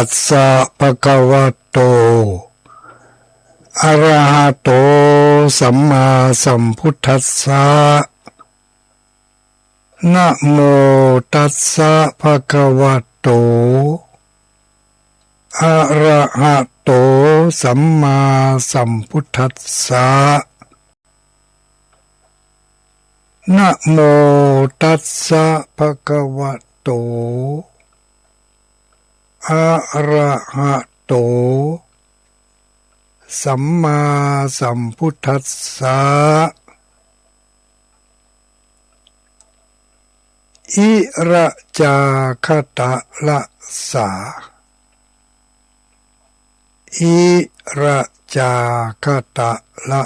สสะภะคะวะโตอะระหะโตสัมมาสัมพุทธัสสะนะโมตัสสะภะคะวะโตอะระหะโตสัมมาสัมพุทธัสสะนะโมตัสสะภะคะวะโตอะระหะโตสัมมาสัมพุทธัสสะอิระจาคตะละสาอิระจาคตะละ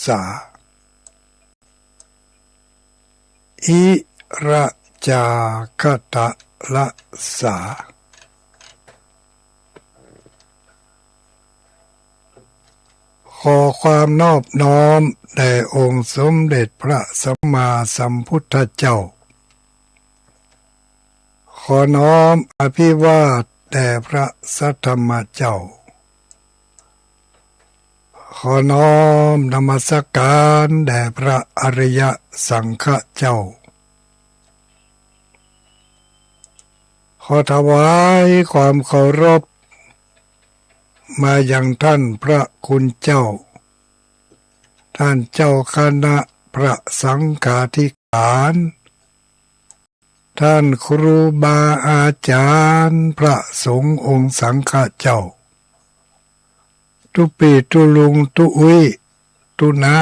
สาอิระจาคตะละสาขอความนอบน้อมแด่องค์สมเด็จพระสัมมาสัมพุทธเจ้าขอน้อมอภิวาทแด่พระสัทธรรมเจ้าขอน้อมนมัสการแด่พระอริยสังฆเจ้าขอถวายความเคารพมายังท่านพระคุณเจ้าท่านเจ้าคณะพระสังฆาธิการท่านครูบาอาจารย์พระสงฆ์องค์สังฆเจ้าทุปีทุลุงทุอุยทุนา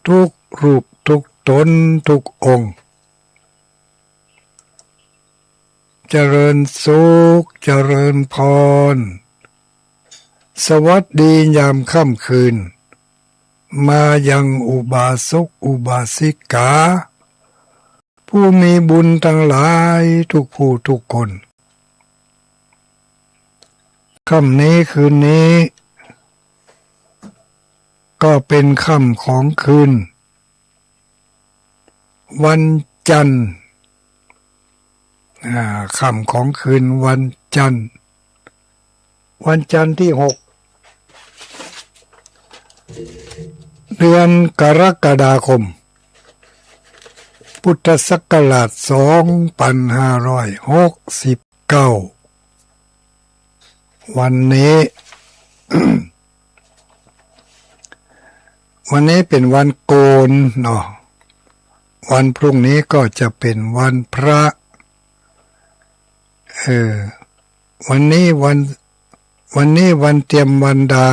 ทุกรูปทุกตนทุกองค์เจริญสุขเจริญพรสวัสดียามค่ำคืนมายังอุบาสกอุบาสิกาผู้มีบุญทั้งหลายทุกผู้ทุกคนค่ำนี้คืนนี้ก็เป็นค่ำของคืนวันจันทร์ค่ำของคืนวันจันทร์ที่6เดือนกรกฎาคมพุทธศักราช2569วันนี้ วันนี้เป็นวันโกนเนาะวันพรุ่งนี้ก็จะเป็นวันพระวันนี้วันเตรียมวันดา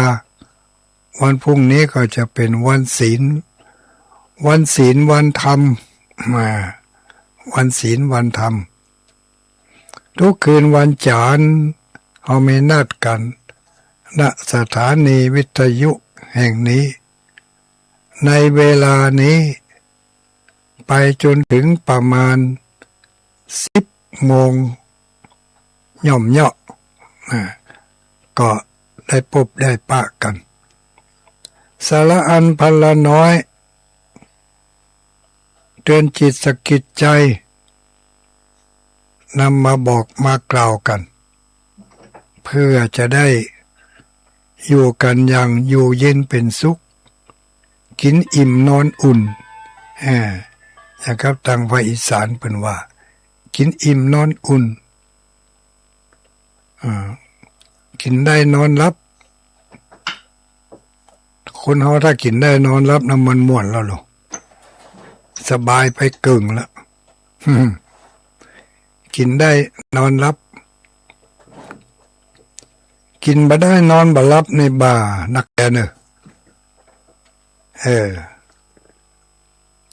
วันพรุ่งนี้ก็จะเป็นวันศีลวันธรรมมาวันศีลวันธรรมทุกคืนวันจันทร์เขามีนัดกันณสถานีวิทยุแห่งนี้ในเวลานี้ไปจนถึงประมาณ10 โมงย่อมเยาะก็ได้พบได้ปะกันสาระอันพันละน้อยเตือนจิตสะกิดใจนำมาบอกมากล่าวกันเพื่อจะได้อยู่กันอย่างอยู่เย็นเป็นสุขกินอิ่มนอนอุ่นนะครับทางภาคอีสานเป็นว่ากินอิ่มนอนอุ่นกินได้นอนรับคนเขาถ้ากินได้นอนรับน้ำมันม่วนแล้วหรอสบายไปกึ่งแล้วกินได้นอนรับกินบ่ได้นอนบ่รับในบ่านักแกเนอะ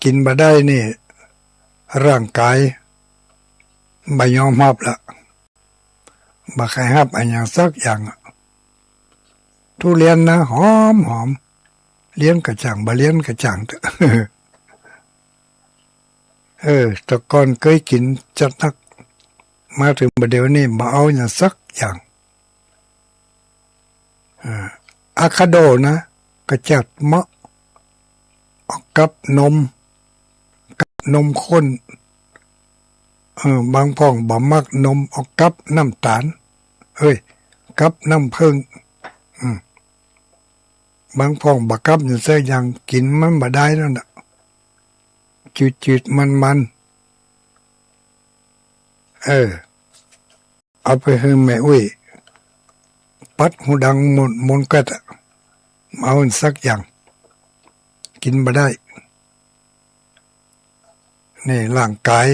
กินบ่ได้นี่ร่างกายบ่ยอมรับละบ่ใครรับอันอย่างสักอย่างทุเรียนนะหอมเลี้ยงกระจ่างบ่เลี้ยงกระจ่างเถอะแต่ก่อนเคยกินจัดนักมาถึงบัดเดี๋ยวนี้บ่เอาอย่างสักอย่างอะคาโดนะกระจัดเหมาะกับนมข้น บางพ่องบ่มักนมเอากับน้ำตาลกับน้ำผึ้งบางพ่องบักกับอยู่เสียอย่างกินมันบ่ได้นั่นน่ะจืดๆมันเอาไปให้แม่อุ้ยปัดหูดังมนกัดเอาสักอย่างกินบ่ได้นี่ร่างกาย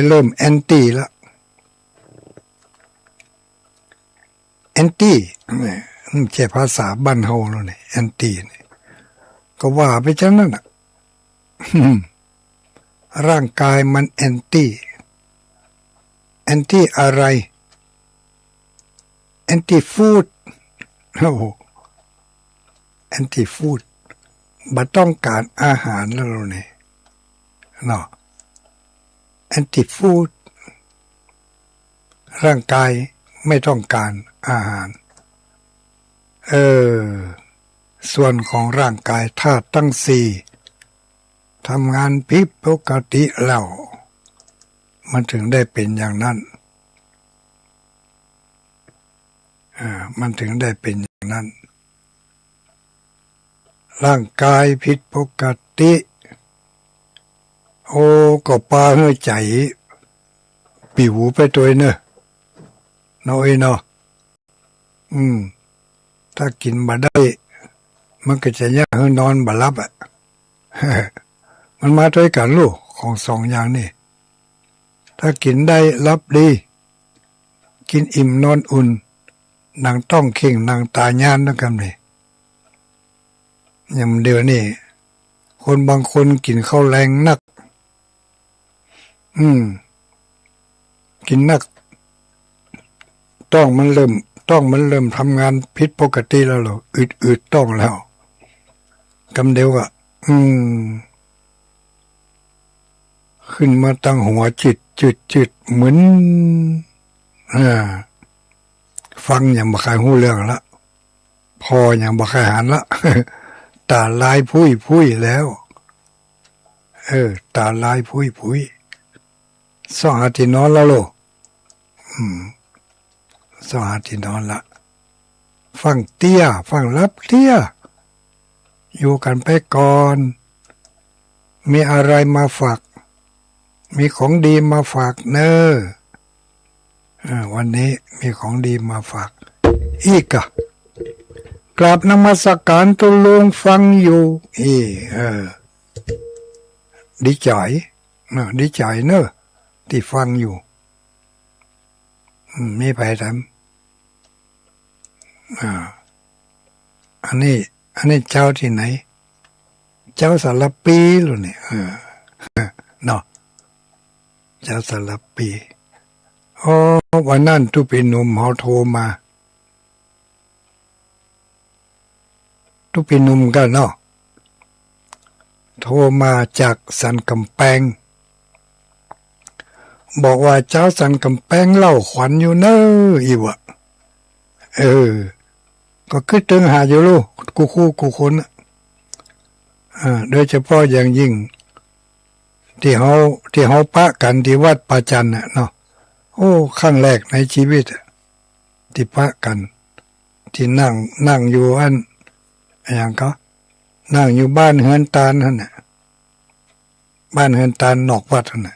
เริ่มแอนตี้แล้วแอนตี้นี่ใช่ภาษาบ้านเฮาแล้วนี่แอนตี้นี่ก็ว่าไปจังนั้นน่ะร่างกายมันแอนตี้อะไรแอนตี้ฟู้ดแอนตี้ฟู้ดบ่ต้องการอาหารแล้วนี่เนาะแอนตี้ฟู้ดร่างกายไม่ต้องการอาหารส่วนของร่างกายธาตุทั้งสี่ทำงานผิดปกติแล้วมันถึงได้เป็นอย่างนั้นมันถึงได้เป็นอย่างนั้นร่างกายผิดปกติก็ปาให้ใจปิวไปตัวเนอะน้อยเนาะถ้ากินบ่ได้มันก็จะยากให้นอนบ่หลับมันมาด้วยกันลูกของสองอย่างนี่ถ้ากินได้รับดีกินอิ่มนอนอุ่นนางต้องเข่งนางตาญานนะครับนี่อย่างเดียวนี่คนบางคนกินข้าวแรงนักกินนักต้องมันเริ่มทำงานผิดปกติแล้วหรออืดต้องแล้วกำเดียวก็ขึ้นมาตั้งหัวจิตเหมือนฟังอย่างบ่ใครหู้เรื่องละพออย่างบ่ใครหันละตาลายพุ้ยแล้วตาลายพุ้ยสองอาทิตย์นอนแล้วโลสองอาทิตย์นอนละฟังเตี้ยฟังรับเตี้ยอยู่กันไปก่อนมีอะไรมาฝากมีของดีมาฝากเนอะวันนี้มีของดีมาฝากอีกอะกราบนมัสการตุลุงฟังอยู่ดีใจเนอะที่ฟังอยู่มีไปทำอันนี้เจ้าที่ไหนเจ้าสารปีหรือเนี่ยเนาะเจ้าสารปีวันนั้นทุปีหนุ่มเขาโทรมาทุปีหนุ่มก็เนาะโทรมาจากสันกำแพงบอกว่าเจ้าสันกำแพงเล่าขวัญอยู่เนอะอีวะก็คิดถึงหาอยู่ลูกกูคนโดยเฉพาะอย่างยิ่งที่เขาปะกันที่วัดป่าจันน่ะเนาะครั้งแรกในชีวิตที่ปะกันที่นั่งอยู่อย่างก็นั่งอยู่บ้านเฮือนตาลนั่นน่ะบ้านเฮือนตาลนอกวัดนั่นน่ะ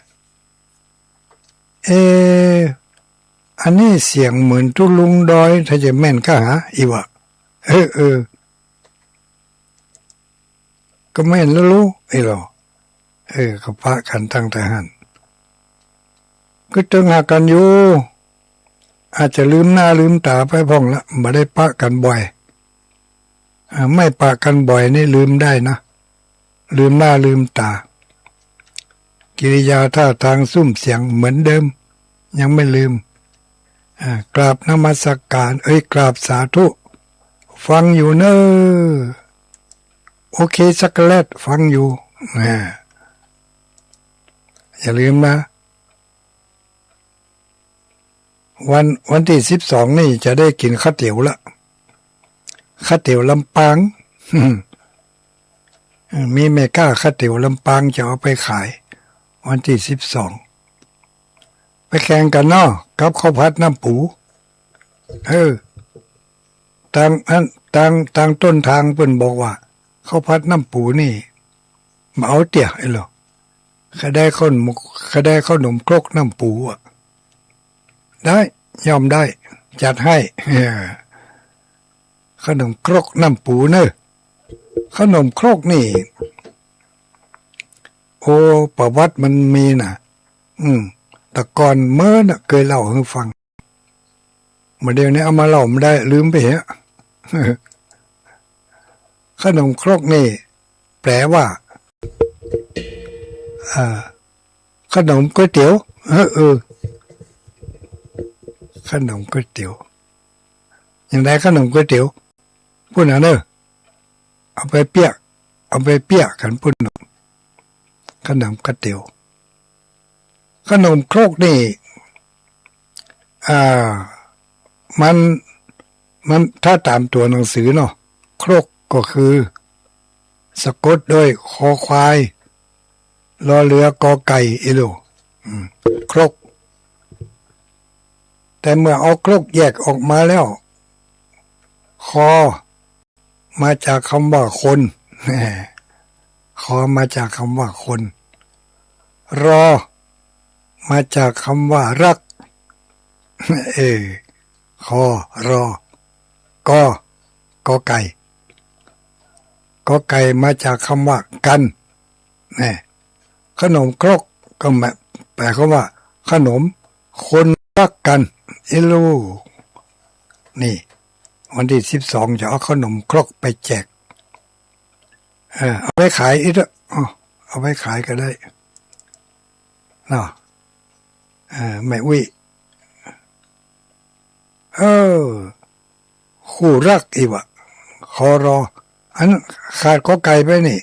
อันนี้เสียงเหมือนตุลุงดอยถ้าจะแม่นก็หาอีวะก็แม่นแล้วรู้หรอก็พะกันตั้งแต่หันก็ตึงหากันอยู่อาจจะลืมหน้าลืมตาไปพ่องละไม่ได้ปะกันบ่อยไม่ปะกันบ่อยนี่ลืมได้นะลืมหน้าลืมตากิริยาท่าทางซุ่มเสียงเหมือนเดิมยังไม่ลืมกราบนมัสการกราบสาธุฟังอยู่เนอะโอเคสักแลดฟังอยู่อย่าลืมนะวันที่12นี่จะได้กินข้าวเตี๋ยวละข้าวเตี๋ยวลำปางมีแม่ค้าข้าวเตี๋ยวลำปางจะเอาไปขายวันที่12 แข่งกันเนาะกับข้าวผัดน้ำปูต่างต้นทางเพิ่นบอกว่าข้าวผัดน้ำปูนี่มาเอาเตี่ยไอ้หรอเขาได้ขนมครกน้ำปูอ่ะได้ยอมได้จัดให้ขนมครกน้ำปูเนอะขนมครกนี่โอ้ประวัติมันมีนะแต่ก่อนเมื่อน่ะเคยเล่าให้ฟังมาเดี๋ยวนี้เอามาเล่าไม่ได้ลืมไปเหรอขนมครกนี่แปลว่าขนมก๋วยเตี๋ยวขนมก๋วยเตี๋ยวอย่างไรขนมก๋วยเตี๋ยวพูดนะเนอะเอาไปเปียกกันพูดขนมก๋วยเตี๋ยวขนมครกนี่มันถ้าตามตัวหนังสือเนาะครกก็คือสะกดด้วยคอควายรอเรือกอไก่อีโลครกแต่เมื่อเอาครกแยกออกมาแล้วคอมาจากคำว่าคนคอมาจากคำว่าคนรอมาจากคำว่ารักคอรอกอไก่กอไก่มาจากคำว่ากันขนมครกก็แปลว่าขนมคนรักกันลูนี่วันที่12จะเอาขนมครกไปแจกเอาไปขายอีกเอาไปขายก็ได้เนาะแม่วิคู่รักอีวะคอรออันขาดก็ไก่ไปนี่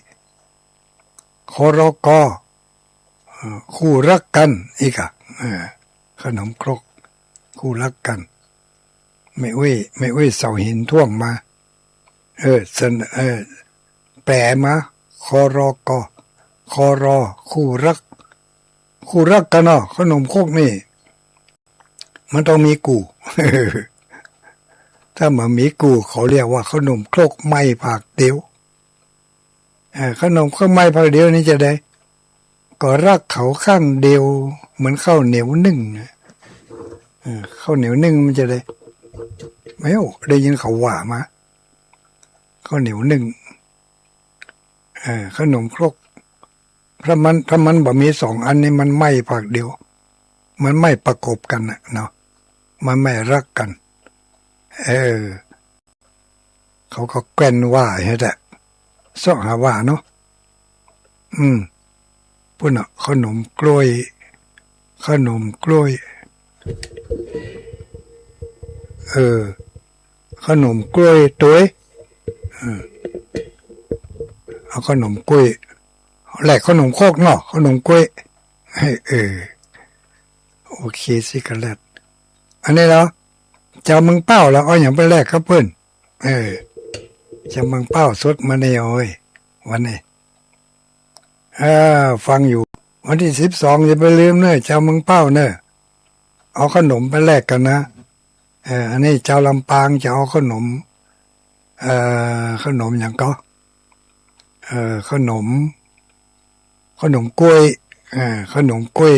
คอรอกอคู่รักกันอีกขนมครกคู่รักกันไม่อุ้ยเสาหินท่วงมาแปลมาคอรอกอคอรอคู่รักกันเนาะขนมครกนี่มันต้องมีกูถ้ามันมีกูเขาเรียกว่าขนมครกไม้ผักเดียวขนมครกไม้ผักเดียวนี่จะได้ก็รักเขาข้างเดียวเหมือนข้าวเหนียวนึ่งข้าวเหนียวนึ่งมันจะได้ไม่ได้ยินเขาว่ามาข้าวเหนียวนึ่งขนมครกถ้ามันบ่มีสองอันนี้มันไม่ผักเดียวมันไม่ประกบกันเนาะมันไม่รักกันเขาก็แกล้นว่าให้แต่สอหาว่าเนาะพุ่นขนมกล้วยขนมกล้วยขนมกล้วยตัวเอาขนมกล้วยแหลกขนมโคกเนาะขนมกล้วยโอเคสิกันแล้วอันนี้แล้วจะมึงเป้าแล้วเอาอย่างไปแลกครับเพื่อนจะมึงเป้าสดมาในวันนี้ฟังอยู่วันที่12อย่าไปลืมเนอะเจ้ามึงเป้าเนอะเอาขนมไปแลกกันนะอันนี้เจ้าลำปางจะเอาขนมอย่างก็ขนมกล้วยขนมกล้วย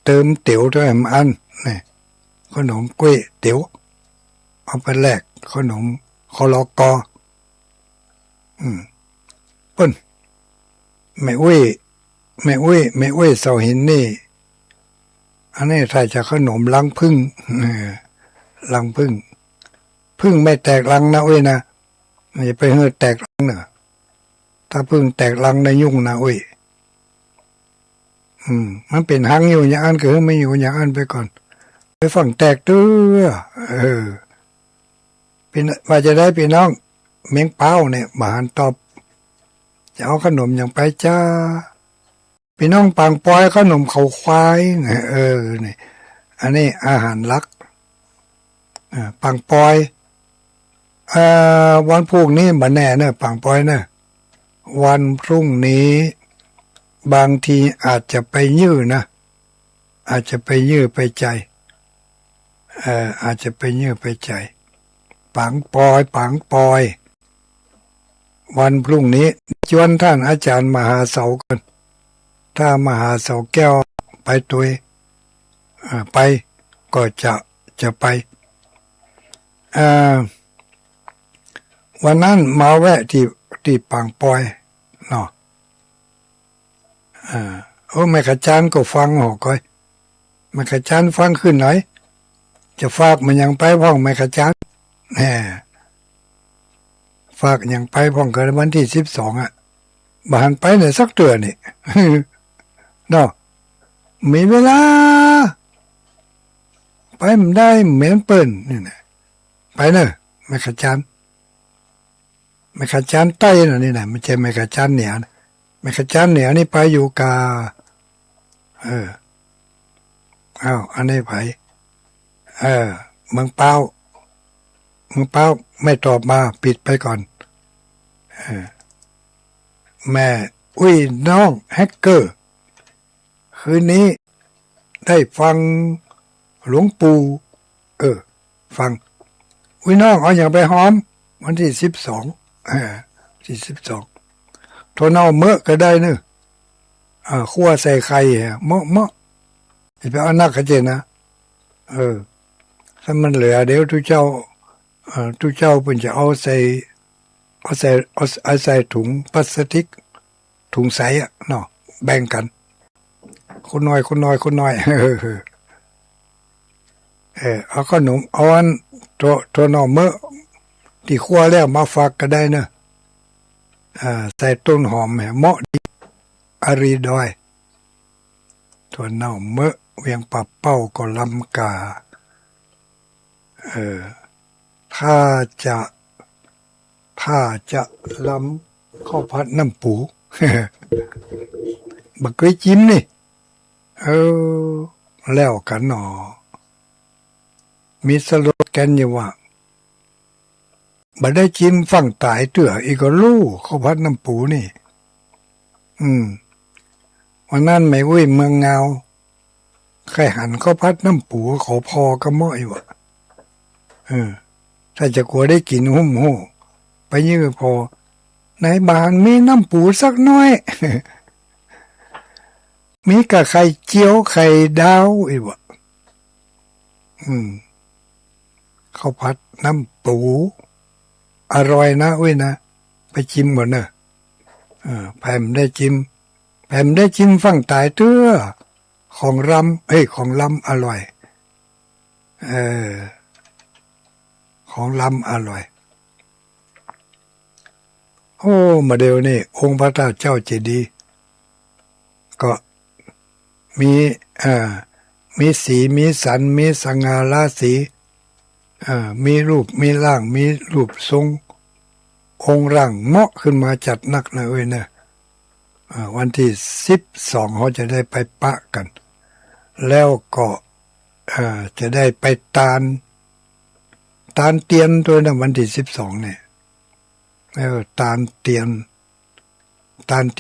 เติมเตี๋ยวด้วยอันนี่ขนมกล้วยเตี๋ยวเอาไปแลกขนมคอลอกอเปิ้นแม่อุ้ยเสาหินนี่อันนี้ถ้าจะขนมลังพึ่งลังพึ่งไม่แตกลังนะอุ้ยนะอย่าไปเฮือแตกลังเนอะถ้าพึ่งแตกลังในยุ่งนะอุ้ยมันเป็นหังอยู่อย่างอันคือไม่อยู่อย่างอันไปก่อนไปฝั่งแตกด้วยเป็นว่าจะได้พี่น้องเมียงเป้าเนี่ยมาหันตอบจะเอาขนมอย่างไปจ้าพี่น้องปางปอยขนมเขาควายเนี่ยนี่อันนี้อาหารลักปางปอยวันพรุ่งนี้มาแน่เนอะปางปอยเนอะวันพรุ่งนี้บางทีอาจจะไปยื้อนะ อาจจะไปยื้อไปใจอาจจะไปยื้อไปใจปังปอยปังปอยวันพรุ่งนี้ชวนท่านอาจารย์มหาเสากันถ้ามหาเสาแก้วไปตัวไปก็จะไปวันนั้นมาแวะที่ปังปอยเนาะแม่ขจารย์ก็ฟังหอกก้อยแม่ขจารย์ฟังขึ้นหน่อยจะฝากมันยังไปพ่องแม่ขจารย์ฝากยังไปพ่องกันวันที่12บานไปเนี่ยสักเดือนนี่ เนาะมีเวลาไปมันได้เหมือนเปิ้นนี่นะไปเนอะแม่ขจารย์แม่ขจารย์ใต้น่ะนี่นะไม่ใช่แม่ขจารย์เหนือแม่ขจารย์เหนือนี่ไปอยู่กาอันนี้ไผเมืองเป้าไม่ตอบมาปิดไปก่อนแม่อุ้ยน้องแฮกเกอร์คืนนี้ได้ฟังหลวงปู่ฟังอุ้ยน้องเอาอย่างไปหอมวันที่12ที่12โทนเอาเมื่อก็ได้เนอะคั่วใส่ไข่เมื่อจะไปเอานักกระเจนนะถ้ามันเหลือเดี๋ยวทุกเจ้าเพิ่นจะเอาใส่ถุงพลาสติกถุงใสเนาะแบ่งกันคนน้อยเอาขนมเอาอันตัวหน่อเมื่อที่คั่วแล้วมาฝากก็ได้เนอะใส่ต้นหอมเหมาะดีอารีดอยตัวหน่อเมื่อเวียงปะเป้าก็ลำกาถ้าจะลำข้าวผัดน้ำปู บักเคยจิ้มนี่แล้วกันหนอมีสโลแกนอยู่ว่าบ่ได้จิ้มฝั่งตายเตื้ออีกก็รู้ข้าวผัดน้ำปูนี่วันนั้นไม่อุ้ยเมืองเงาใครหันข้าวผัดน้ำปูขอพอก็ม้อยวะถ้าจะกลัวได้กินหุ่มโหไปยื้อพอในบ้านมีน้ำปูสักน้อย มีกับไข่เจียวไข่ดาวอีกวะข้าวผัดน้ำปูอร่อยนะเว้ยนะไปชิมก่อนเนอะแผมได้ชิมฝั่งตายเตื้อของลำอร่อยของลำอร่อยมาเดี๋ยวนี้องค์พระเจ้าเจดีย์ก็มีสีมีสันมีสง่าราศีมีรูปมีร่างมีรูปทรงองค์ร่างเหมาะขึ้นมาจัดนักนะเว้ยนะวันที่12เขาจะได้ไปปะกันแล้วก็จะได้ไปตาลเตียนตัวนะวันที่12เนี่ยตาลเตี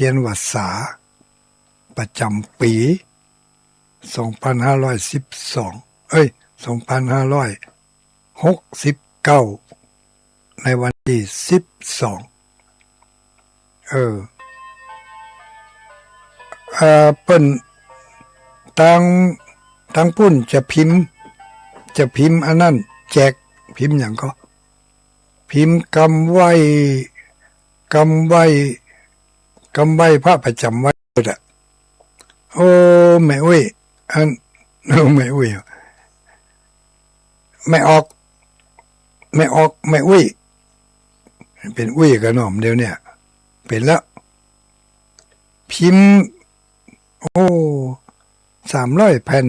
ยนวัดสาประจำปี2512 2569ในวันที่12เปิ้นตั้งปุ้นจะพิมพ์อันนั้นแจกพิมพ์อย่างก็พิมพ์กำไว้พระประจำวัดแม่อุ้ยแม่อุ้ยไม่ออกแม่อุ้ยเป็นอุ้ยกับน้อมเดี๋ยวเนี่ยเป็นแล้วพิมพ์300 แผ่น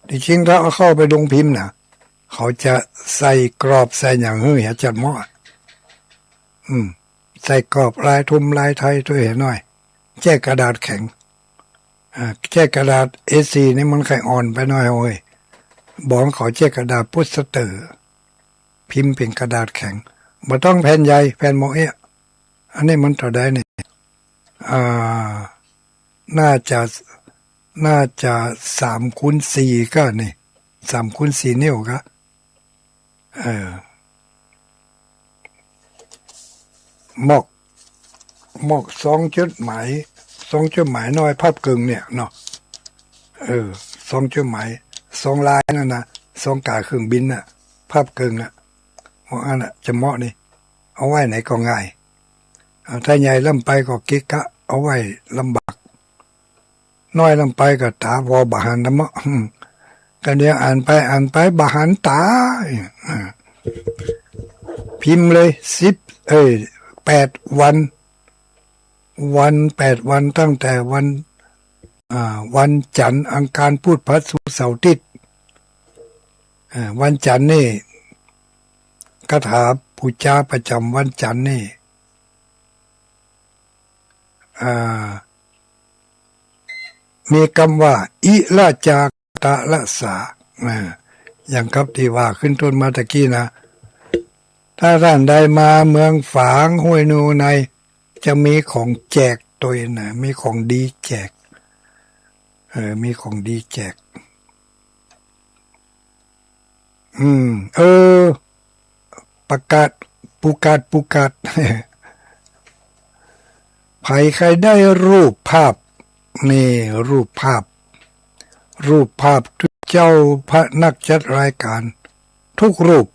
ที่จริงถ้าเอาเข้าไปลงพิมพ์นะเขาจะใส่กรอบใส่อย่างจัดหม้อใส่กรอบลายทุมลายไทยตัวเห็นหน่อยแจกกระดาษแข็งแจกกระดาษ A4 นี่มันไข่อ่อนไปหน่อยเว้ยบอกเขาแจกกระดาษพุสเตอร์พิมพ์เป็นกระดาษแข็งบ่ต้องแผ่นใหญ่แผ่นโมเอะอันนี้มันต่อได้เนี่ย อ่าน่าจะ3x4ก็นี่3x4นิ้วก็เออหมอก2 จุดหมายน้อยภาพกึ่งเนี่ยเนาะ2 จุดหมาย2 ลายนั่นนะ2 กาเครื่องบินน่ะภาพกึ่งอ่ะหมอกอันน่ะจะเหมาะนี่เอาไว้ไหนก็ง่ายถ้าใหญ่ลำไปก็กิกะเอาไว้ลำบากน้อยลำไปก็ตาพอบาหันนะเมาะกันเดียวอ่านไปบาหันตาพิมพ์เลย8 วัน8 วันตั้งแต่วันจันทร์อังคารพุธพฤหัสศุกร์เสาร์อาทิตย์วันจันทร์นี่คาถาปูชาประจำวันจันทร์นี่มีคำว่าอิละจากตะละสาอย่างครับที่ว่าขึ้นต้นมาตะกี้นะถ้าท่านใดมาเมืองฝางห้วยนูในจะมีของแจกตัวนะมีของดีแจกมีของดีแจกประกาศปูกาศใครได้รูปภาพนี่รูปภาพทุกเจ้าพระนักจัดรายการทุกรูป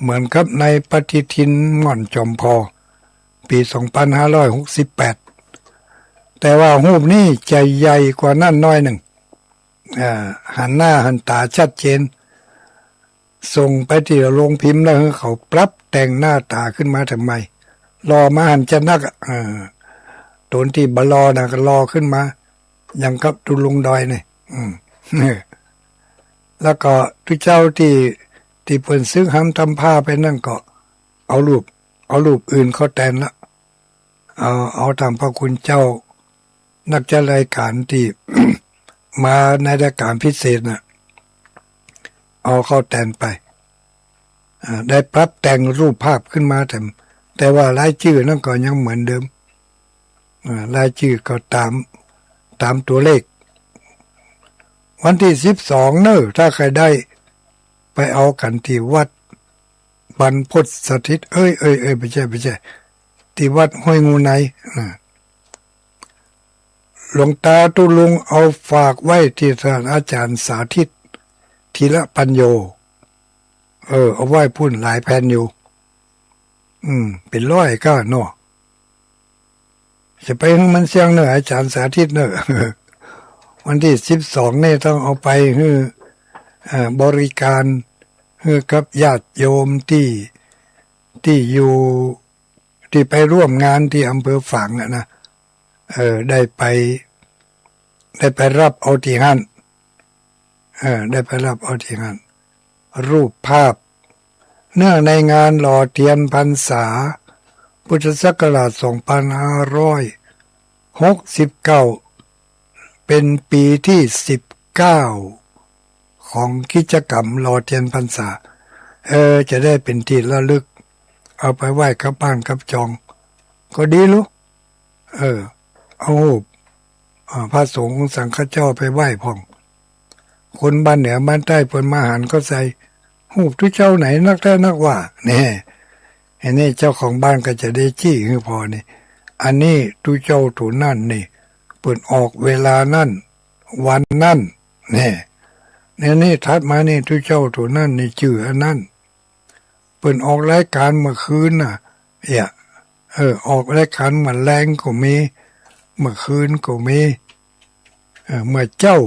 เหมือนกับในปฏิทินม่อนจอมพอปี2568แต่ว่ารูปนี้จะใหญ่กว่านั้นน้อยหนึ่งหันหน้าหันตาชัดเจนส่งไปที่โรงพิมพ์แล้วเขาปรับแต่งหน้าตาขึ้นมาทำไมรอมาหันจะนักตนที่บลอนะก็รอขึ้นมาอย่างกับตุลุงดอยนี่แล้วก็ทุกเจ้าที่เพิ่นซื้อหำทำผ้าไปนั่นก็เอารูปอื่นเขาแทนละเอาตามพระคุณเจ้านักจัดรายการที่ มาในรายการพิเศษน่ะเอาเข้าแทนไปได้ปรับแต่งรูปภาพขึ้นมาแต่ว่ารายชื่อนั่นก็ยังเหมือนเดิมรายชื่อก็ตามตัวเลขวันที่12เนอะถ้าใครได้ไปเอากันที่วัดบรรพตสถิตไม่ใช่ที่วัดห้วยงูในหลวงตาตุลุงเอาฝากไว้ที่ท่านอาจารย์สาธิตธีระปัญโยเอาไว้พุ่นหลายแผ่นอยู่เป็นร้อยก็เนาะจะไปให้มันเสียงเนอะอาจารย์สาธิตเนอะ วันที่12นี่ต้องเอาไปให้บริการให้กับญาติโยมที่อยู่ที่ไปร่วมงานที่อำเภอฝางนะได้ไปรับเอาที่นั่นได้ไปรับเอาที่นั่นรูปภาพเนื่องในงานหล่อเทียนพรรษาพุทธศักราช2569เป็นปีที่19ของกิจกรรมหล่อเทียนพรรษาจะได้เป็นที่ระลึกเอาไปไหว้กับบ้านกับจองก็ดีลูกเอาพระสงฆ์สังฆเจ้าไปไหว้พ่องคนบ้านเหนือบ้านใต้เพิ่นมาหารก็ใส่หูทุกเจ้าไหนนักแท้นักว่าเนี่ยอันนี้เจ้าของบ้านก็จะได้จี้คือพอนี่อันนี้ทุกเจ้าถูนั่นนี่เปิดออกเวลานั่นวันนั่นเนี่ยนี่ทัดมานี่ทุกเจ้าถูนั่นนี่ชื่ออันนั้นเปิดออกรายการเมื่อคืนน่ะออกรายการเมื่อแรงก็มีเมื่อคืนก็มีเมื่อเจ้า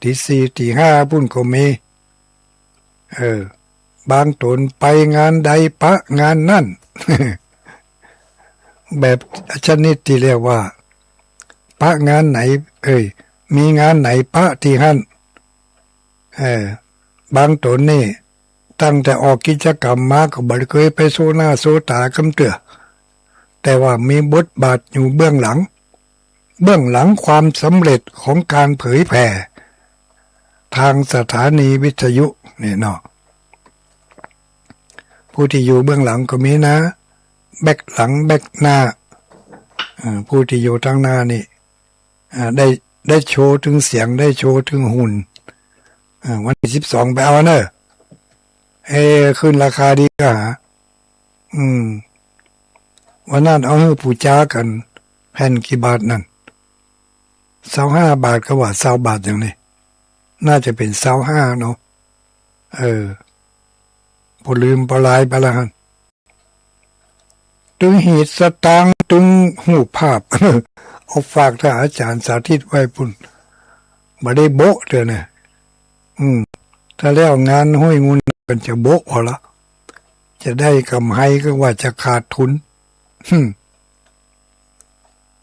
ที่4ที่5พุ่นก็มีบางตนไปงานใดปะงานนั่น แบบชนิดที่เรียกว่าปะงานไหนมีงานไหนปะที่หั่นบางตนนี่ตั้งแต่ออกกิจกรรมมาก็บ่เคยไปโซหน้าโซตากำเตือแต่ว่ามีบทบาทอยู่เบื้องหลังความสำเร็จของการเผยแผ่ทางสถานีวิทยุนี่เนาะผู้ที่อยู่เบื้องหลังก็มีนะแบกหลังแบกหน้า ผู้ที่อยู่ทางหน้านี่ได้โชว์ถึงเสียงได้โชว์ถึงหุ่นวันที่12ไปเอาเนอะขึ้นราคาดีก็หาวันนั้นเอาให้ผู้จ้ากันแผ่นกี่บาทนั่น25 บาทก็ว่า20 บาทอย่างนี้น่าจะเป็น25เนาะพอลืมปลายไปแล้วฮะตึงหีดสตางค์ตึงหูภาพ เอาฝากท่านอาจารย์สาธิตไว้ปุ่นมาได้โบะเถอะนะถ้าแล้วงานห้อยงูกันจะโบะพอละจะได้กำไรก็ว่าจะขาดทุน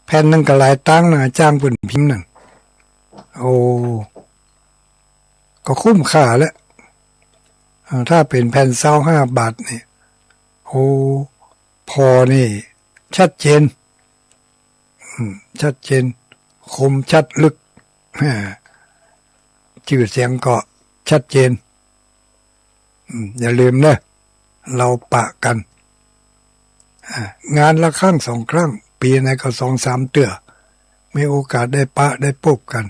แผ่นนึงก็หลายตังค์นะจ้างปุ่นพิมพ์นั่นโอ้ก็คุ้มค่าแล้วถ้าเป็นแผ่น25 บาทนี่โอ้พอนี่ชัดเจนชัดเจนคมชัดลึกชื่อเสียงก็ชัดเจนอย่าลืมนะเราปะกันงานละครั้ง2 ครั้งปีไหนก็2-3 เตื้อมีโอกาสได้ปะได้พบกัน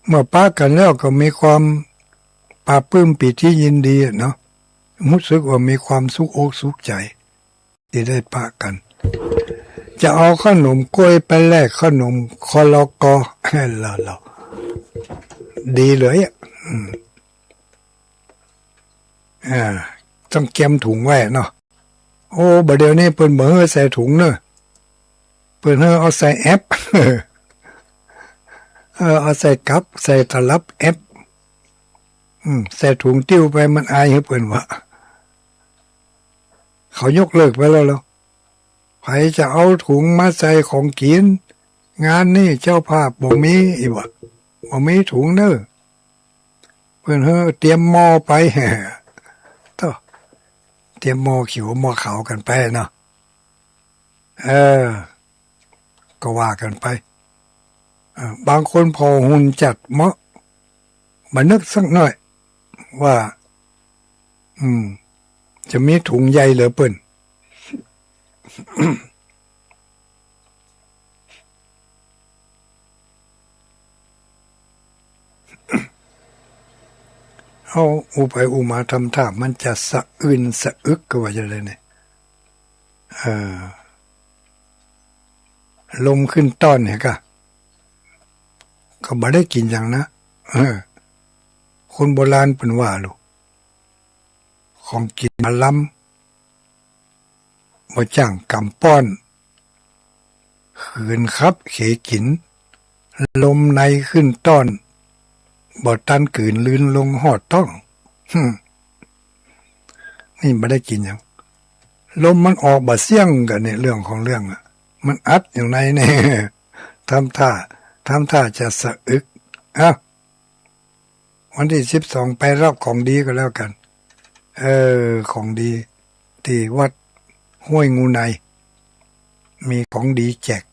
เมื่อปะกันแล้วก็มีความปลาปลื้มปีติยินดีเนาะรู้สึกว่ามีความสุขอกสุขใจที่ได้ปะกันจะเอาขนมกล้วยไปแลกขนมคอลกอเราดีเลยต้องเก็บถุงไว้เนาะโอ้บัดเดี๋ยวนี้เปิ้นบ่ให้ใส่ถุงเนอะเปิ้นให้เอาใส่แอปเอาใส่กับใส่ตลับแอปใส่ถุงติ้วไปมันอายให้เปิ้นว่าเขายกเลิกไปแล้วใครจะเอาถุงมาใส่ของกินงานนี่เจ้าภาพบ่มีอีวะบ่มีถุงเนอะเพิ่นเตรียมหม้อไปต่อเตรียมหม้อเขียวหม้อขาวกันไปเนาะก็ว่ากันไปบางคนพอหุ่นจัดเหมาะมานึกสักหน่อยว่าจะมีถุงใหญ่เหลือเปิ้นเอาอุไปอุมาทำท่ามันจะสะอื่นสะอึกก็ว่าจะเลยเนี่ยลมขึ้นต้อนเนี่ยก็บ่ได้กินอย่างนะคนโบราณเป็นว่าลูกของกินมาล้ำมาจ้างกำป้อนขืนครับเขกินลมในขึ้นต้อนบ่ตันกืนลื่นลงหอดต้องนี่ไม่ได้กินอย่างลมมันออกบ่เสี่ยงกันเนี่ยเรื่องของเรื่องมันอัดอย่างไรเนี่ยทำท่าจะสะอึกวันที่12ไปรับของดีก็แล้วกันของดีที่วัดห้วยงูในมีของดีแจก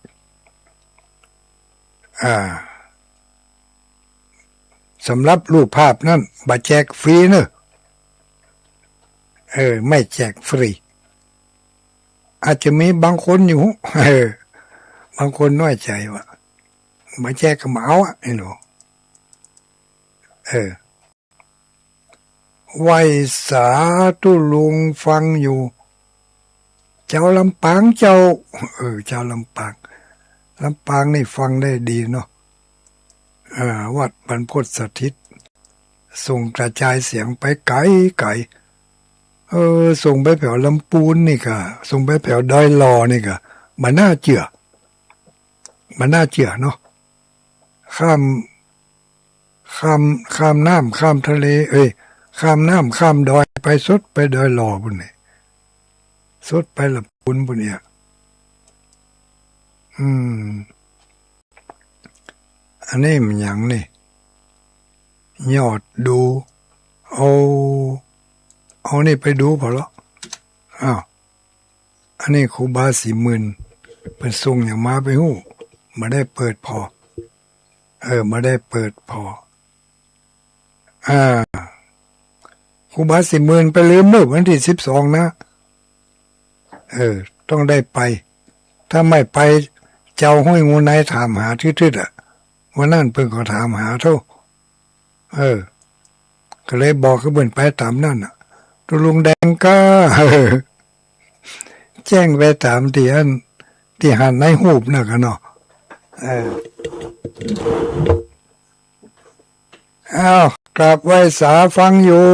สำหรับรูปภาพนั่นบัตรแจกฟรีเนอะไม่แจกฟรีอาจจะมีบางคนอยู่บางคนน้อยใจว่าบัตรแจกก็มาเอาไอ้หนูไหวสาธุลุงฟังอยู่เจ้าลำปางเจ้าเจ้าลำปางนี่ฟังได้ดีเนาะวัดบรรพตสถิตส่งกระจายเสียงไปไกลส่งไปแถวลำปูนนี่ก็ส่งไปแถวดอยลอนี่ก็มันน่าเชื่อเนาะข้ามน้ำข้ามทะเลข้ามน้ำข้ามดอยไปสุดไปดอยลอบุญนี่สุดไปลำปูนบุญเนี่ยอันนี้มันอย่างนี่ยอดดูเอานี่ไปดูพอละอันนี้ครูบา40,000เป็นส่งอย่างมาไปหู้มาได้เปิดพอมาได้เปิดพอครูบา40,000ไปลืมเมื่อวันที่12นะต้องได้ไปถ้าไม่ไป เจ้าห้อยงูนายถามหาทื่อๆอ่ะวันนั้นเพิ่งก็ถามหาเท่าก็เลยบอกเขาเบิ่นไปตามนั่นอ่ะตุลุงแดงก็แจ้งไปตามที่อันที่หันในหูบนะกันเนาะอ้าวกราบไหว้สาฟังอยู่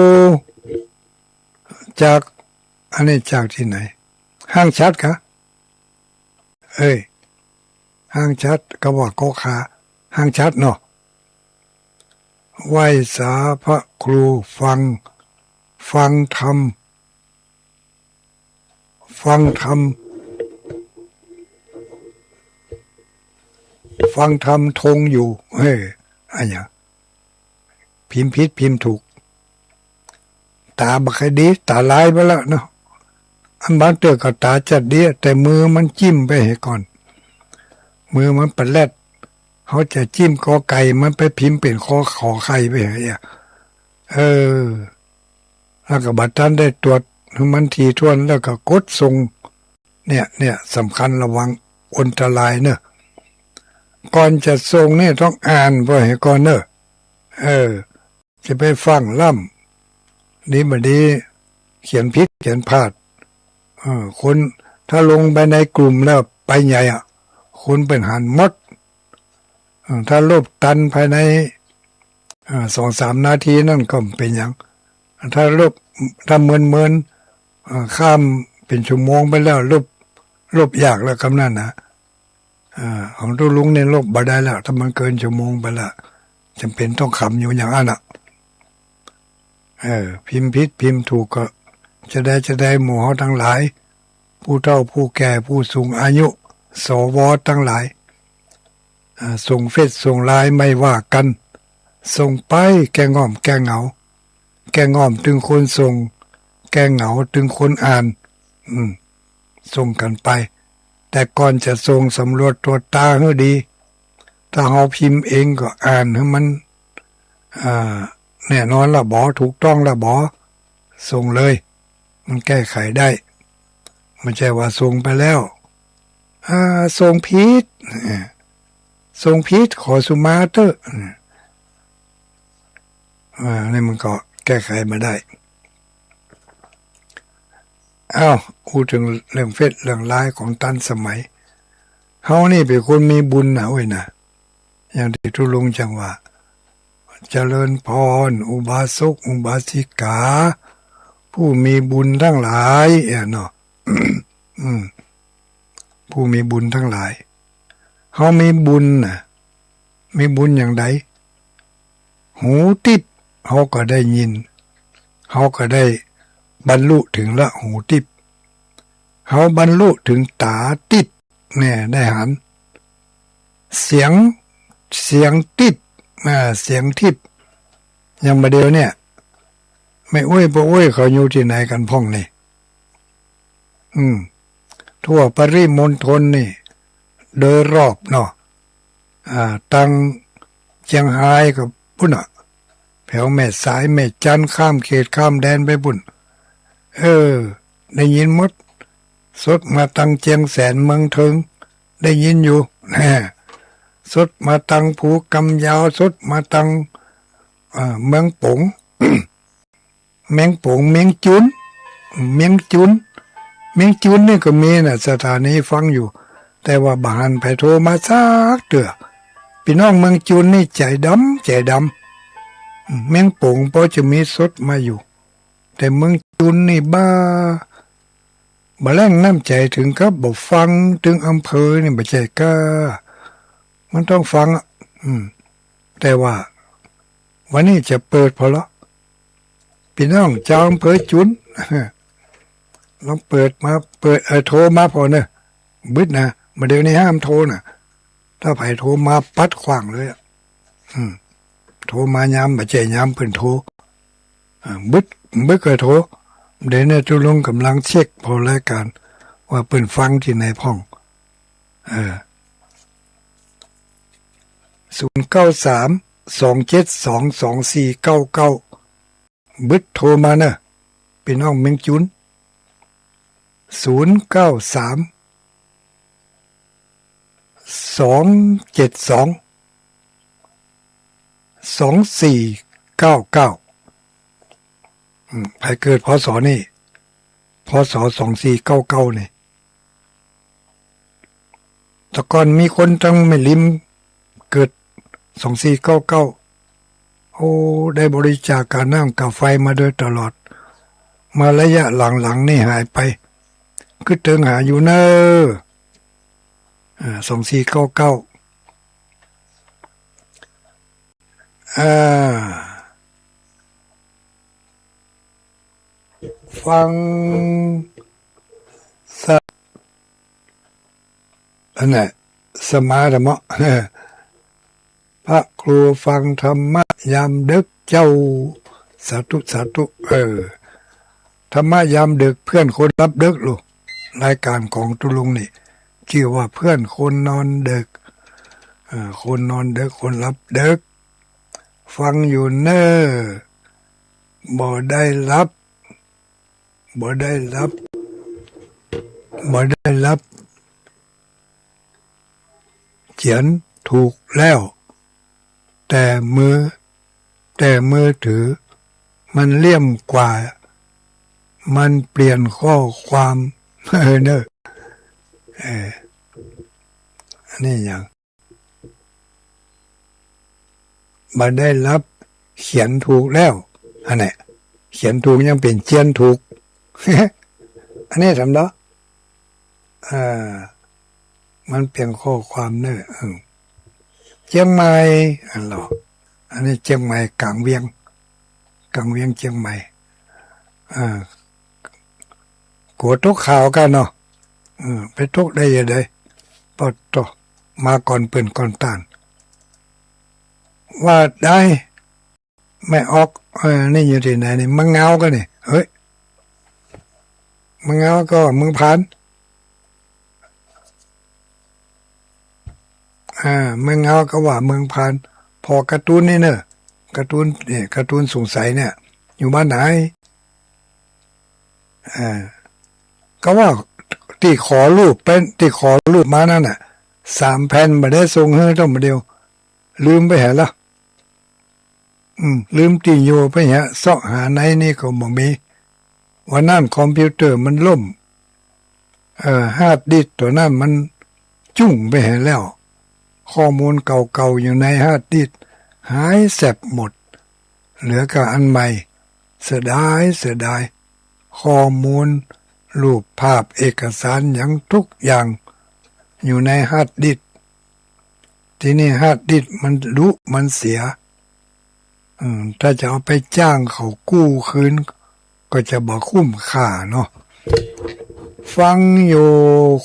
จากอันนี้จากที่ไหนห้างชัดคะห้างชัดก็ว่าก็ขาห้างชัดเนาะไหว้สาพระครูฟังธรรมฟังธรรมทงอยู่อันเนี้ยพิมพ์ผิดพิมพ์ถูกตาบักดีตาลายไปแล้วเนาะอันบางเตือก็ตาจัดดีแต่มือมันจิ้มไปให้ก่อนมือมันเป็นแรดเขาจะจิ้มกอไก่มันไปพิมพ์เป็นขอไข่ไปให้แล้วก็บัดนั้นได้ตรวจมันทีท่วนแล้วก็กดส่งเนี่ยสำคัญระวังอันตรายเนอะก่อนจะส่งเนี่ยต้องอ่านไว้ให้ก่อนเนอะจะไปฟังล่ำนี้บัดนี้เขียนผิดเขียนพลาดคนถ้าลงไปในกลุ่มแล้วไปใหญ่คนเป็นหันมดถ้าลบตันภายใน2-3 นาทีนั่นก็เป็นอย่างถ้าเมินข้ามเป็นชั่วโมงไปแล้วลบยากแล้วคำนั้นนะของตุลุงเนี่ยลบบ่ได้แล้วถ้ามันเกินชั่วโมงไปละจำเป็นต้องคำอยู่อย่างนั้นพิมพ์ผิดพิมพ์ถูกก็จะได้หมู่เฮาทั้งหลายผู้เฒ่าผู้แก่ผู้สูงอายุสวทั้งหลายส่งเฟซส่งไลน์ไม่ว่ากันส่งไปแกง่อมแกเหงาแกง่อมถึงคนส่งแกเหงาถึงคนอ่านส่งกันไปแต่ก่อนจะส่งสำรวจตรวจตาให้ดีถ้าเฮาพิมพ์เองก็อ่านให้มันแน่นอนละบ่ถูกต้องละบ่ส่งเลยมันแก้ไขได้ไม่ใช่ว่าส่งไปแล้วส่งผิดขอสุมาเตอร์นี่มันก็แก้ไขมาได้พูดถึงเรื่องเฟซเรื่องไลน์ของตันสมัยเฮานี่เป็นคนมีบุญนะเว้ยนะอย่างที่ทุลุงจังว่าเจริญพรอุบาสกอุบาสิกาผู้มีบุญทั้งหลายเนาะ ผู้มีบุญทั้งหลายเขามีบุญนะมีบุญอย่างใดหูติบเขาก็ได้ยินเขาก็ได้บรรลุถึงละหูติบเขาบรรลุถึงตาติบเนี่ยได้หันเสียงติบเสียงทิบยังมาเดียวเนี่ยไม่ปะเขาอยู่ที่ไหนกันพ่องนี่ทั่วปริมณฑลนี่โดยรอบเนาะตั้งเชียงรายกับพุ่นแถวแม่สายแม่จันข้ามเขตข้ามแดนไปพุ่นได้ยินหมดสดมาตั้งเจียงแสนเมืองถึงได้ยินอยู่สดมาตั้งภูกำยาวสดมาตั้งเมืองป๋ง เมียงจุนนี่ก็มีนะสถานีฟังอยู่แต่ว่าบานไปโทรมาซักเตือพี่น้องเมืองจุนนี่ใจดำเมียงโป่งพอจะมีสดมาอยู่แต่เมืองจุนนี่บ้าแรงน้ำใจถึงกับบอกฟังถึงอำเภอนี่บ่ใจก็มันต้องฟังแต่ว่าวันนี้จะเปิดพอละพี่น้องเจ้าอำเภอจุนลองเปิดโทรมาพอเนอะบึดนะมาเดี๋ยวนี้ห้ามโทรนะถ้าไผโทรมาปัดขวางเลยโทรมายามบ่ใจยามเพิ่นโทรบึดก็โทรเดี๋ยวนี้จุลุงกำลังเช็คพอรายการว่าเพิ่นฟังที่ไหนพ่อง093-272-2499บึดโทรมานะพี่น้องเมืองจุน093 2722499ใครเกิดพศนี่พศ2499นี่แต่ก่อนมีคนจังไม่ลิมเกิด2499โอ้ได้บริจาคกาน้ำกาไฟมาโดยตลอดมาระยะหลังๆนี่หายไปคือเติงหาอยู่เนอ2499ฟังอันนั้นสมาธรรมะพระครูฟังธรรมะยามดึกเจ้าสาธุธรรมะยามดึกเพื่อนคนรับดึกลูกรายการของตุลุงนี่ชื่อว่าเพื่อนคนนอนดึกคนนอนดึกคนรับดึกฟังอยู่เนอบ่ได้รับเขียนถูกแล้วแต่มือถือมันเลี่ยมกว่ามันเปลี่ยนข้อความเนอะอันนี้อย่างมาได้รับเขียนถูกแล้วอันนี้เขียนถูกยังเป็นเจียนถูก อันนี้ทำแล้วมันเปลี่ยนข้อความเนอะเชียงใหม่อันนี้เชียงใหม่กลางเวียงเชียงใหม่กลัวทุกข่าวกันเนาะไปทุกได้ยังไงปอดต่อมาก่อนเปิ่นก่อนต้านว่าได้ไม่ออกนี่อยู่ที่ไหนนี่มังเงากันนี่เฮ้ยมังเงาก็เมืองพันเมืองเงาก็ว่าเมืองพันพอการ์ตูนนี่เนอะการ์ตูนสงสัยเนี่ยอยู่บ้านไหนก็ว่าที่ขอรูปเป็นที่ขอรูปมานั่นน่ะ3 แผ่นมาได้ส่งให้ต้องมาเดียวลืมไปหาละลืมตีโยไปหาเสาะหาไหนนี่ก็บ่มีวันนั้นคอมพิวเตอร์มันล่มฮาร์ดดิสก์ตัวนั้นมันจุ่งไปหาแล้วข้อมูลเก่าๆอยู่ในฮาร์ดดิสก์หายแสบหมดเหลือกับอันใหม่เสียดายข้อมูลรูปภาพเอกสารอย่างทุกอย่างอยู่ในฮาร์ดดิสก์ที่นี่ฮาร์ดดิสก์มันเสียถ้าจะเอาไปจ้างเขากู้คืนก็จะบ่คุ้มค่าเนาะฟังอยู่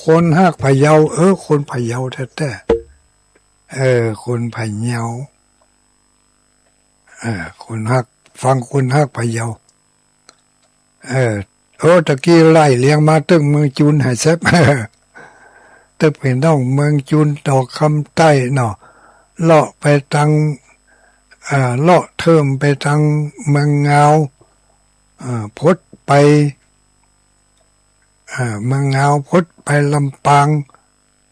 คนฮักพะเยาคนพะเยาแท้ๆคนพะเยาคนฮักฟังคนฮักพะเยาตะกี้ไล่เลี้ยงมาตึ้งเมืองจูนให้แซ่บตึ้งเป็นน้องเมืองจูนดอกคำใต้เนาะเลาะไปทางเลาะเทิมไปทางเมืองเงาพดไปเมืองเงาพดไปลำปาง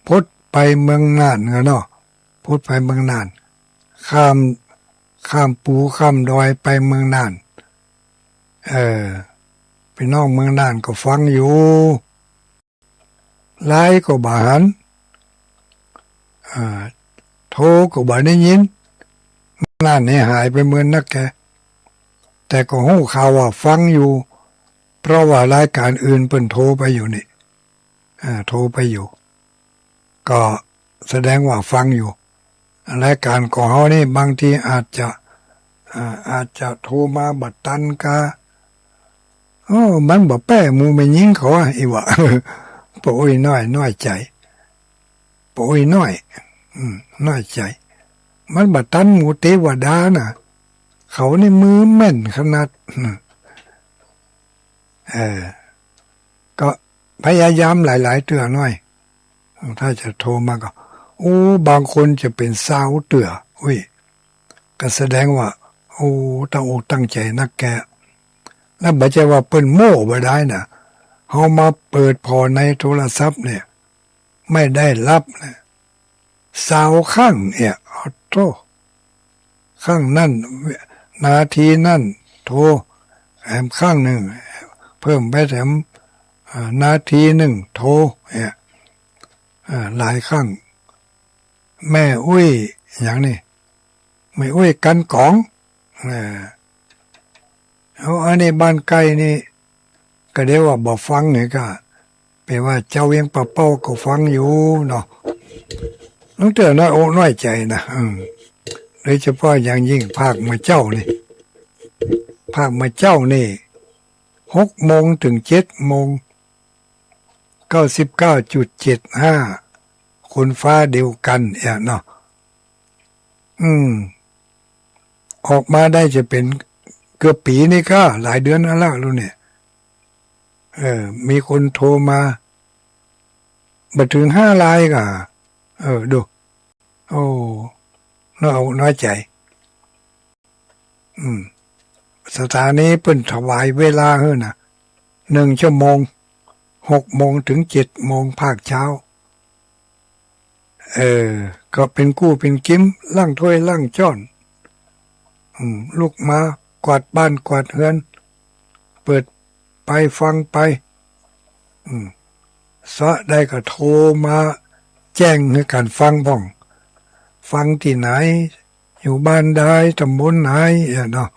พดไปเมืองน่านเนาะพดไปเมืองน่านข้ามปูข้ามดอยไปเมืองน่านพี่น้องเมืองน่านก็ฟังอยู่ไลน์ก็บ่หันโทรก็บ่ได้ยินน่านนี่หายไปเหมือนนักแกแต่ก็หูข่าวว่าฟังอยู่เพราะว่ารายการอื่นเพิ่นโทรไปอยู่นี่โทรไปอยู่ก็แสดงว่าฟังอยู่รายการของเฮานี่บางทีอาจจะโทรมาบัดตันกามันบ่แป้หมู่ไม่ยิงเขาอีว่าโป้ยน้อยใจโป้ยน้อยใจมันบัดตันหมู่เทวดาน่ะเขานี่มือแม่นขนาดก็พยายามหลายๆเตือหน่อยถ้าจะโทรมาก็บางคนจะเป็นสาวเตือก็แสดงว่าตั้งอกตั้งใจนักแกแล้วบ่ใช่ว่าเปิ้นโม่บ่ได้น่ะเฮามาเปิดพอในโทรศัพท์เนี่ยไม่ได้รับนะ สาวข้างโทรข้างนั่นนาทีนั่นโทรแถมข้างหนึ่งเพิ่มไปแถมนาทีหนึ่งโทรหลายข้างแม่อุ้ยอย่างนี้ไม่อุ้ยกันกองเอาอันนี้บ้านไกลนี่ก็เดี๋ยวว่าบอกฟังเนี่ยก็แปลว่าเจ้าเวียงปะเป้าก็ฟังอยู่เนาะน้องเต๋อน้อยอกน้อยใจนะโดยเฉพาะอย่างยิ่งภาคมาเจ้านี่ภาคมาเจ้านี่6 โมงถึง7 โมง99.75คนฟ้าเดียวกันเนาะออกมาได้จะเป็นเกือบปีนี่ก็หลายเดือนแล้วรู้เนี่ยมีคนโทรมาบัถึง5 รายก็ดูโอ้น้อยใจสถานีเปิ้นถวายเวลานะ1 ชั่วโมง6 โมงถึง7 โมงภาคเช้าก็เป็นกู้เป็นกิ้มล่างถ้วยล่างจ้อนลูกมากวาดบ้านกวาดเฮือนเปิดไปฟังไปสะได้ก็โทรมาแจ้งให้การฟังพ่องฟังที่ไหนอยู่บ้านใดตำบลไหนเนาะ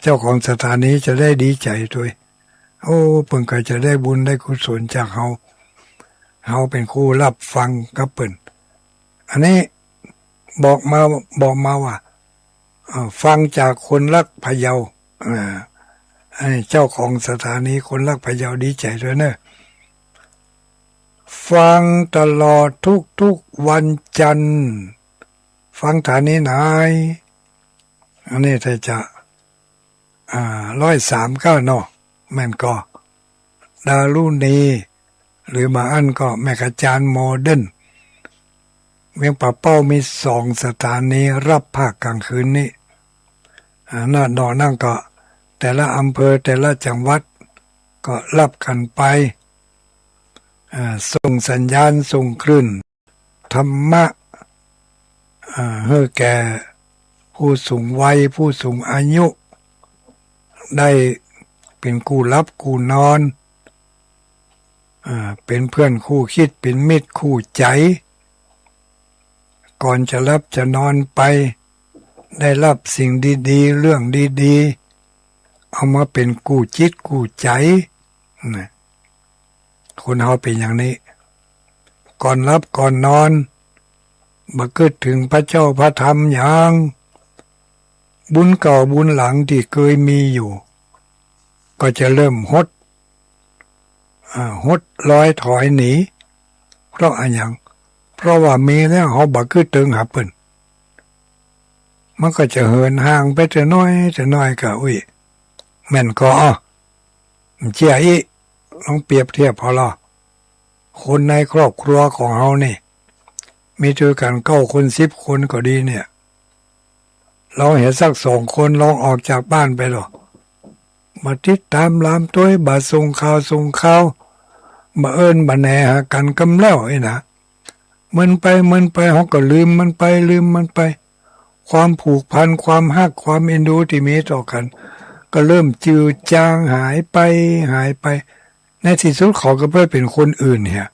เจ้าของสถานีจะได้ดีใจด้วยโอ้เพิ่นก็จะได้บุญได้กุศลจากเฮาเป็นคู่รับฟังกับเพิ่นอันนี้บอกมาว่าฟังจากคนรักพะเยาเจ้าของสถานีคนรักพะเยาดีใจด้วยเนอะฟังตลอดทุกวันจันทร์ฟังฐานนี้ไหนอันนี้ถ้าจะ139เนาะแม่นก็ดารุณีหรือบางอันก็แม่กระจานโมเดิร์นเวียงป่าเป้ามี2 สถานีรับภาคกลางคืนนี้น่าดอนั่งก็แต่ละอำเภอแต่ละจังหวัดก็รับกันไปส่งสัญญาณส่งคลื่นธรรมะให้แก่ผู้สูงวัยผู้สูงอายุได้เป็นคู่รับคู่นอนเป็นเพื่อนคู่คิดเป็นมิตรคู่ใจก่อนจะรับจะนอนไปได้รับสิ่งดีๆเรื่องดีๆเอามาเป็นกู้จิตกู้ใจคนเฮาเป็นอย่างนี้ก่อนรับก่อนนอนบ่คิดถึงพระเจ้าพระธรรมอย่างบุญเก่าบุญหลังที่เคยมีอยู่ก็จะเริ่มหดลอยถอยหนีเพราะอะไรอย่างเพราะว่ามีแล้วเฮาบ่คิดถึงหาเปิ้นมันก็จะเหินห่างไปแต่น้อยก็อุ้ยแม่นก็เจียอีลองเปรียบเทียบพอละคนในครอบครัวของเฮานี่มีด้วยกัน9 คน10 คนก็ดีเนี่ยเราเห็นสัก2 คนลองออกจากบ้านไปหรอมาติดตามลามตัวบ่ส่งข่าวบ่เอิ้นบ่แหน่หากันกำแล้วนะมันไปเฮาก็ลืมมันไปความผูกพันความฮักความเอ็นดูที่มีต่อกันก็เริ่มจืดจางหายไปในที่สุดเขาก็ไปเป็นคนอื่นเนี่ย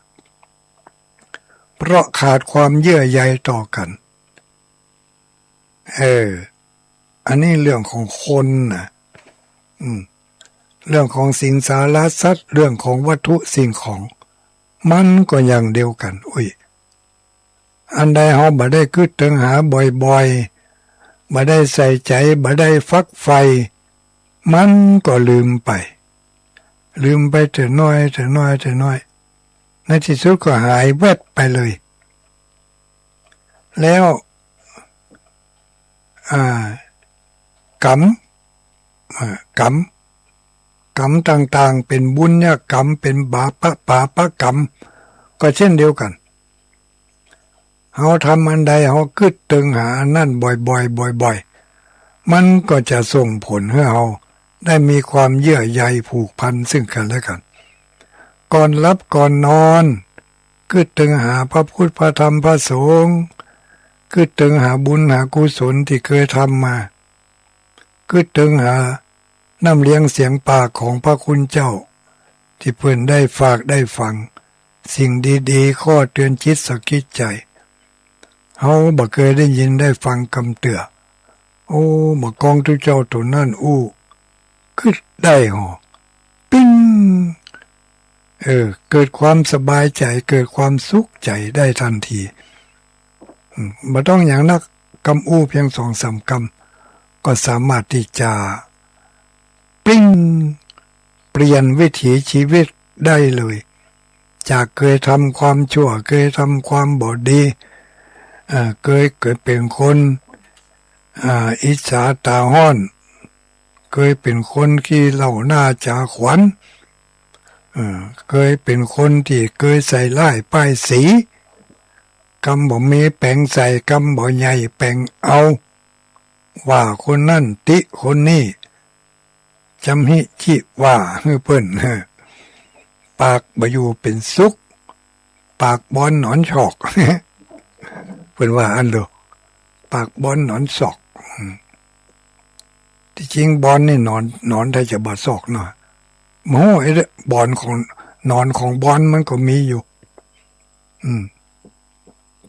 เพราะขาดความเยื่อใยต่อกันอันนี้เรื่องของคนนะเรื่องของสิ่งสารสัตว์เรื่องของวัตถุสิ่งของมันก็อย่างเดียวกันอันใดเฮาบ่ได้คิดถึงหาบ่อยๆบ่ได้ใส่ใจบ่ได้ฟักไฟมันก็ลืมไปแต่น้อยในที่สุดก็หายแวบไปเลยแล้วกรรมต่างๆเป็นบุญญกรรมเป็นบาปกรรมก็เช่นเดียวกันเฮาทำอันใดเฮาคิดถึงหาอันนั้นบ่อยมันก็จะส่งผลให้เฮาได้มีความเยื่อใยผูกพันซึ่งกันและกันก่อนรับก่อนนอน คิดถึงหาพระพุทธพระธรรมพระสงฆ์คิดถึงหาบุญหากุศลที่เคยทำมาคิดถึงหาน้ำเลี้ยงเสียงปากของพระคุณเจ้าที่เพื่อนได้ฝากได้ฟังสิ่งดีๆข้อเตือนจิตสกิดใจเฮาบ่เคยได้ยินได้ฟังคำเตือนโอ้บ่กองทุกเจ้าตัวนั่นคิดได้หอปิ้งเกิดความสบายใจเกิดความสุขใจได้ทันทีบ่ต้องอย่างนักคำเพียง2-3 คำก็สามารถที่จะปิ้งเปลี่ยนวิถีชีวิตได้เลยจากเคยทำความชั่วเคยทำความบ่ดีเคยเกิดเป็นคนอิจฉาตาห้อนเคยเป็นคนขี้เหล้าหน้าจาขวัญเคยเป็นคนที่เคยใส่ร้ายป้ายสีกำบ่มีแปลงใส่กำบ่ใหญ่แปลงเอาว่าคนนั่นติคนนี้จำหิชิว่าฮือเปิ้นปากบ่อยู่เป็นสุขปากบอนหนอนฉอกเพิ่นว่าอันเด้อปากบอนหนอนศอกที่จริงบอนนี่นอนได้จะบ่ศอกเนาะโมไอ้บอนของนอนของบอนมันก็มีอยู่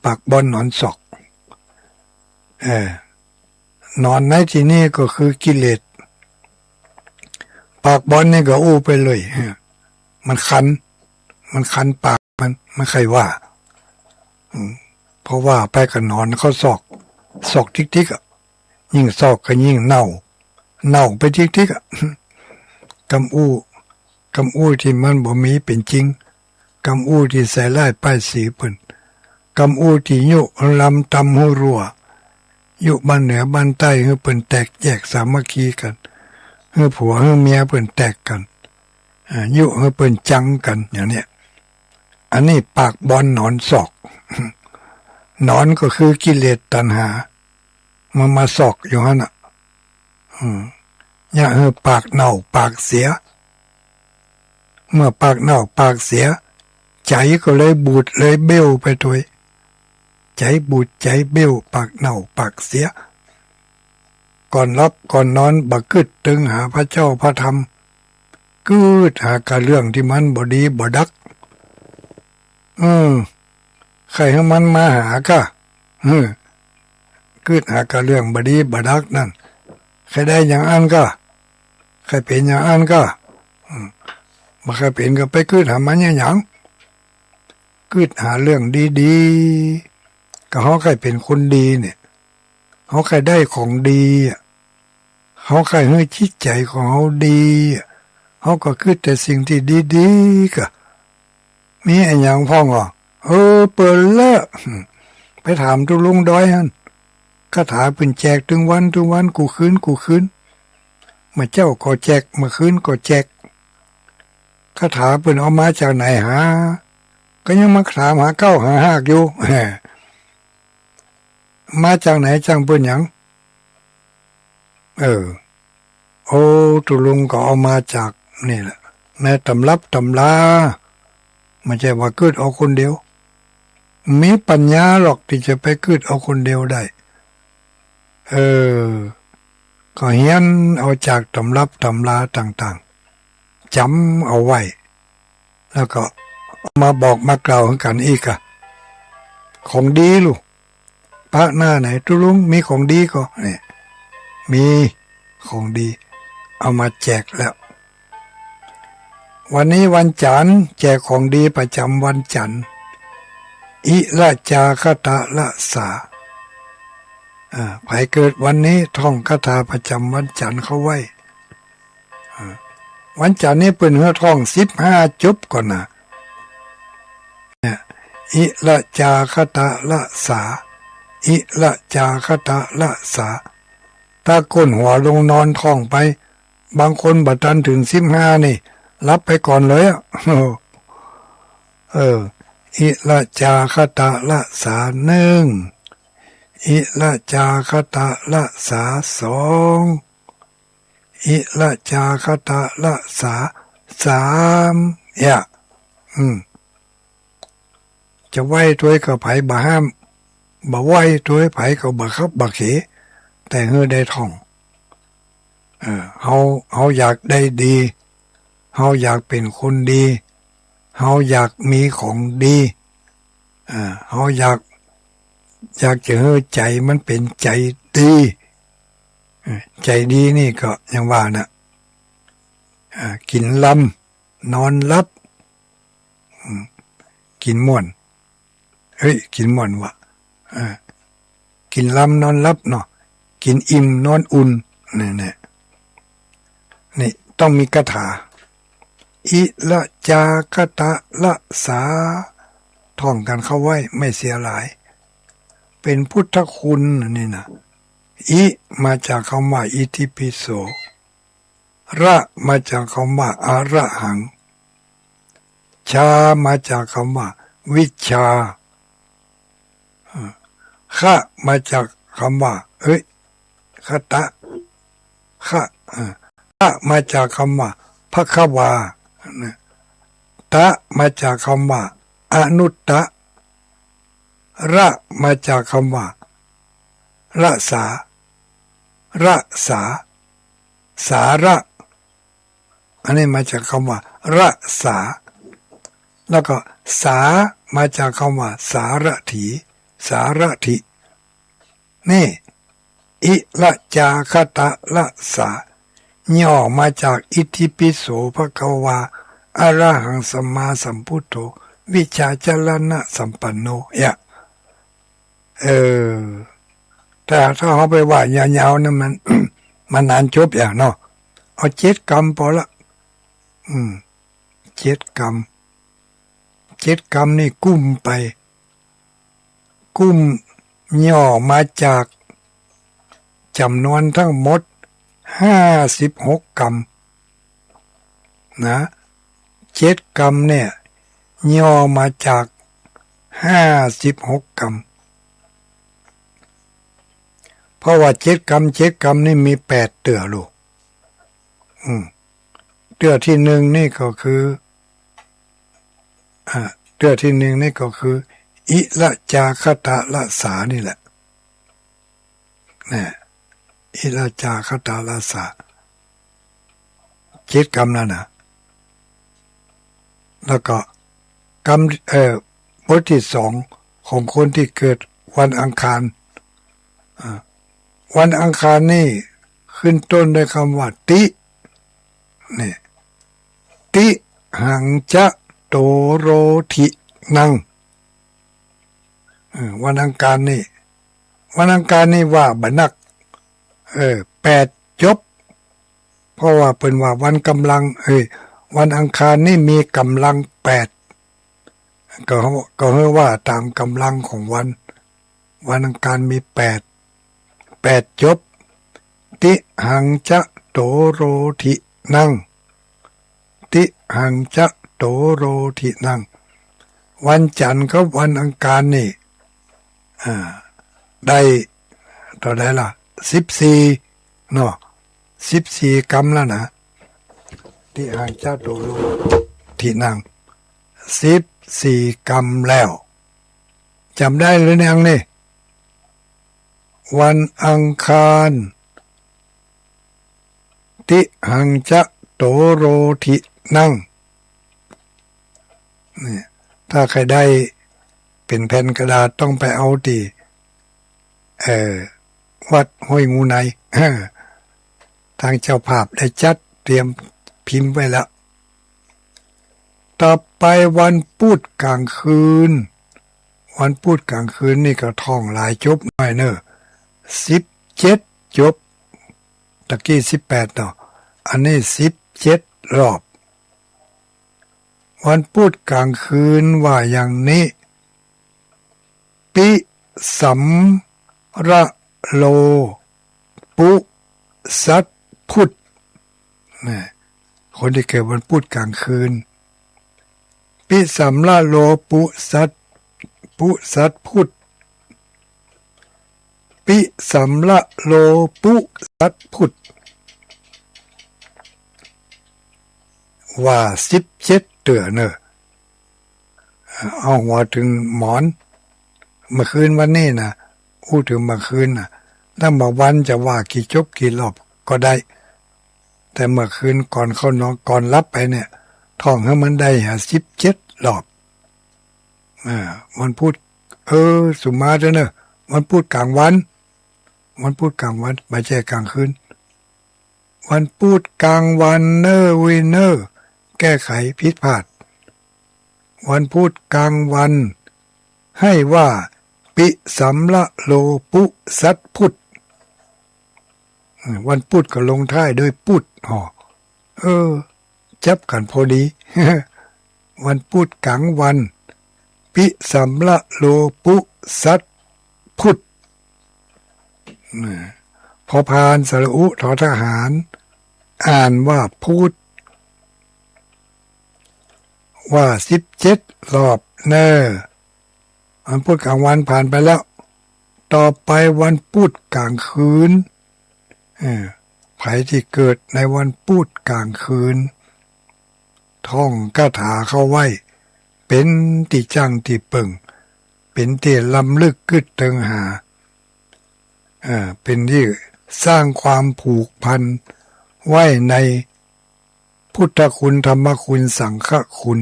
ปากบอนหนอนศอกนอนในที่นี้ก็คือกิเลสปากบอนนี่ก็ไปเลยมันคันปากมันไม่ใครว่าเพราะว่าไปกับนอนเขาศอกทิกๆยิ่งศอกก็ยิ่งเน่าไปทิกๆคำที่มันบ่มีเป็นจริงคำที่ใส่ร้ายป้ายสีเพิ่นคำที่ยุลำตำหูรัวยุบ้านเหนือบ้านใต้เฮาเพิ่นแตกแยกสามัคคีกันเฮาผัวเฮาเมียเพิ่นแตกกันยุเฮาเพิ่นจังกันอย่างเนี้ยอันนี้ปากบอนหนอนศอกหนอนก็คือกิเลสตัณหามันมาศอกอยู่หั่นน่ะอย่าเฮาปากเน่าปากเสียเมื่อปากเน่าปากเสียใจก็เลยบูดเลยเบี้ยวไปด้วยใจบูดใจเบี้ยวปากเน่าปากเสียก่อนรับก่อนนอนบักกึดตึงหาพระเจ้าพระธรรมกึดหาการเรื่องที่มันบ่ดีบ่ดักใครให้มันมาหากะกึดหาการเรื่องบ่ดีบ่ดักนั่นใครได้อย่างอันก็ใครเป็นอย่างอันก็บ่ใครเป็นก็ไปกึดหามันอย่างกึดหาเรื่องดีๆก็เฮาใครเป็นคนดีเนี่ยเฮาใครได้ของดีเฮาใครให้จิตใจของเฮาดีเฮาก็คิดแต่สิ่งที่ดีๆก็มีไอ้หยังพ้องอ่ะเปิดแล้วไปถามตุลุงดอยหั่นคาถาเพิ่นแจกถึงวันกูคืนมาเจ้าก็แจกเมื่อคืนก็แจกคาถาเพิ่นเอามาจากไหนหาก็ยังมาถามหาเก้าหาหากอยู่มาจากไหนจังเพิ่นหยังตุลุงก็เอามาจากนี่แหละในตำรับตำราไม่ใช่ว่าเกิดเอาคนเดียวมีปัญญาหรอกที่จะไปเกิดเอาคนเดียวได้ก็เฮียนเอาจากตำรับตำราต่างๆจำเอาไว้แล้วก็มาบอกมากล่าวกันอีกของดีลูกพระหน้าไหนตุลุงมีของดีก็เนี่ยมีของดีเอามาแจกแล้ววันนี้วันจันทร์แจกของดีประจำวันจันทร์อิละจาคตะละสาใครเกิดวันนี้ท่องคาถาประจำวันจันทร์เขาไว้วันจันทร์นี้เปิ้นเฮาท่อง15จบก่อนนะอิละจาคตะละสาอิละจาคตะละสาถ้าก้นหัวลงนอนท่องไปบางคนบัดทันถึง15นี่รับไปก่อนเลยอิละจาคตะละสาหนึ่งอิละจาคตะละสาสองอิละจาคตะละสาสาม จะไหวตัวก็ไผบ่ห้ามบ่ไหวตัวไผก็บ่ครับบ่เขแต่เฮอได้ท่องเฮาอยากได้ดีเฮาอยากเป็นคนดีเฮาอยากมีของดีเฮาอยากจะให้ใจมันเป็นใจดีใจดีนี่ก็ยังว่านะกินลำนอนลับกินม่วนกินม่วนวะกินลำนอนลับเนาะกินอิ่มนอนอุ่นนี่ต้องมีคาถาอิละจากตะละสาท่องกันเข้าไว้ไม่เสียหลายเป็นพุทธคุณนี่นะอิมาจากคำว่าอิติปิโสระมาจากคำว่าอะระหังชามาจากคำว่าวิชาคะมาจากคำว่าคตะคะมาจากคำว่าภควาตะมาจากคำว่าอนุตตะระมาจากคำว่าระสาสาระอันนี้มาจากคำว่าระสาแล้วก็สามาจากคำว่าสารถินี่อิละจาคตะละสาย่อมาจากอิติปิโสภควาอะระหังสัมมาสัมพุทโธวิชาจรณะสัมปันโนแต่ถ้าเขาไปว่ายาวๆนั่นมัน มันนานจบอย่างเนาะเอา7 กรรมพอละ7 กรรมนี่กุ้มไปกุ้มย่อมาจากจำนวนทั้งหมด56 กรรมนะ7 กรรมเนี่ยย่อมาจาก56 กรรมเพราะว่า7 กรรมนี่มี8 เตือลูกเตือที่1นี่ก็คือเตือที่1นี่ก็คืออิละจาคตะละสานี่แหละอิละจาคตะละสา7 กรรมนั่นนะแล้วก็กรรมบทที่2ของคนที่เกิดวันอังคารวันอังคารนี่ขึ้นต้นด้วยคำว่าตินี่ติหังจะโตโรทินังวันอังคารนี่ว่าบันัก8 จบเพราะว่าเป็นว่าวันกำลังวันอังคารนี่มีกำลัง8ก็เรียกว่าตามกำลังของวันอังคารมี8 จบติหังจะโตโรทินังติหังจะโตโรทินังวันจันทร์กับวันอังคารนี่ได้ต่อได้ละ14เนาะ14 กรรมแล้วนะติหังจะโตโรทินัง14 กรรมแล้วจำได้หรือยังนี่วันอังคารติหังจะโตโรทินังนี่ถ้าใครได้เป็นแผ่นกระดาษต้องไปเอาที่วัดห้วยงูในทางเจ้าภาพได้จัดเตรียมพิมพ์ไว้แล้วต่อไปวันพุธกลางคืนนี่ก็ท่องหลายจบหน่อยเนอะ17 จบตะกี้18เนาะอันนี้17 รอบวันพุธกลางคืนว่าอย่างนี้ปิสัมระโลปุสัตพุธนี่คนที่เกิดวันพุธกลางคืนปิสัมระโลปุสัตพุธปิสัมระโลปุสัตพุธว่า17 เตือเนอะ เอาหัวถึงหมอนเมื่อคืนวันนี้นะอู้ถึงเมื่อคืนนะถ้าบอกวันจะว่ากี่จบกี่รอบก็ได้แต่เมื่อคืนก่อนเข้านอนก่อนรับไปเนี่ยท่องให้มันได้17 รอบวันพูดสุมาเถอะเนอะวันพูดกลางวันวันพูดกลางวันไม่ใช่กลางคืนวันพูดกลางวันเนอร์วินเนอร์แก้ไขผิดพลาดวันพูดกลางวันให้ว่าปิสัมละโลปุสัตพุทธวันพุธก็ลงท้ายด้วยพุธจับกันพอดี วันพุธกลางวันปิสัมละโลปุสัตพุทธพอพานสระอุทอทหารอ่านว่าพูดว่า17 รอบเนอวันพุธกลางวันผ่านไปแล้วต่อไปวันพุธกลางคืนใครที่เกิดในวันพุธกลางคืนท่องคาถาเข้าไว้เป็นที่จังที่เปิงเป็นที่ลำลึกกึดเติงหาเป็นที่สร้างความผูกพันไว้ในพุทธคุณธรรมคุณสังฆคุณ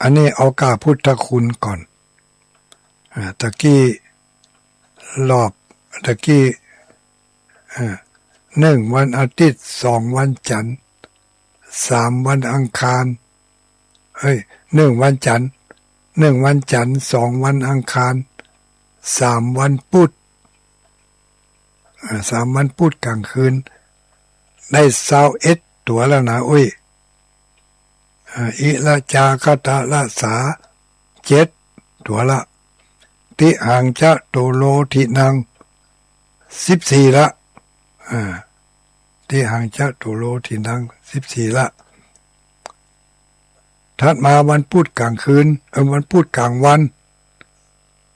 อันนี้เอากาพุทธคุณก่อนตะกี้1 วันอาทิตย์2 วันจันทร์3 วันอังคาร1 วันจันทร์2 วันอังคาร3 วันพุธ3 วันพุธกลางคืนได้21 ตัวแล้วนะอิละจาคตะละสา7 ตัวละติหังจะโตโลทินัง14 ละที่หังจะโตโลทินัง14 ละถัดมาวันพุธกลางคืนวันพุธกลางวัน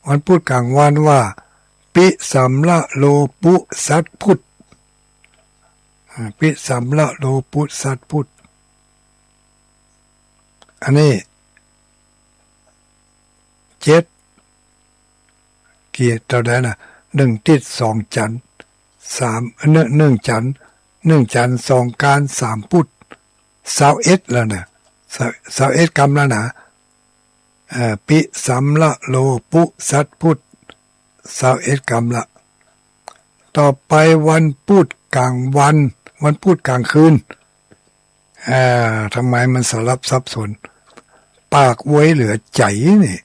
วันพุธกลางวันว่าปิสัมละโลปุสัตพุทธปิสัมละโลปุสัตพุทธอันนี้7กี่ตัวได้นะ1 ติด 2 จันทร์1 จันทร์2 การ3 พุธ21แล้วนะ21 กรรมแล้วนะปิสัมละโลปุสัตพุทธ21 กรรมละต่อไปวันพุธกลางวันวันพุธกลางคืนทำไมมันสลับซับซ้อนปากไว้เหลือใจนี่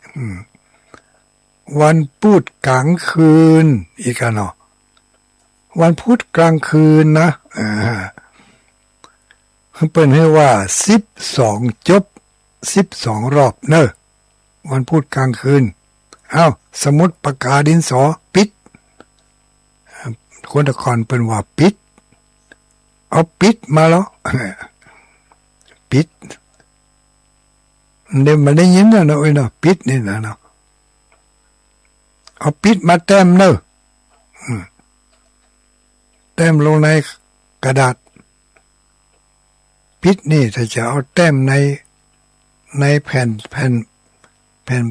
วันพุธกลางคืนอีกแล้วเนาะวันพุธกลางคืนนะเปิ้นให้ว่า12 จบ12 รอบเนอะวันพุธกลางคืนสมุดปากกาดินสอปิดคนตะกอนเปิ้นว่าปิดเอาปิดมาแล้วปิดเดี๋ยวมันได้ยินนะเนาะปิดนี่นะเนาะเอาปิดมาแต้มเนอะแต้มลงในกระดาษปิดนี่ถ้าจะเอาแต้มในแผ่น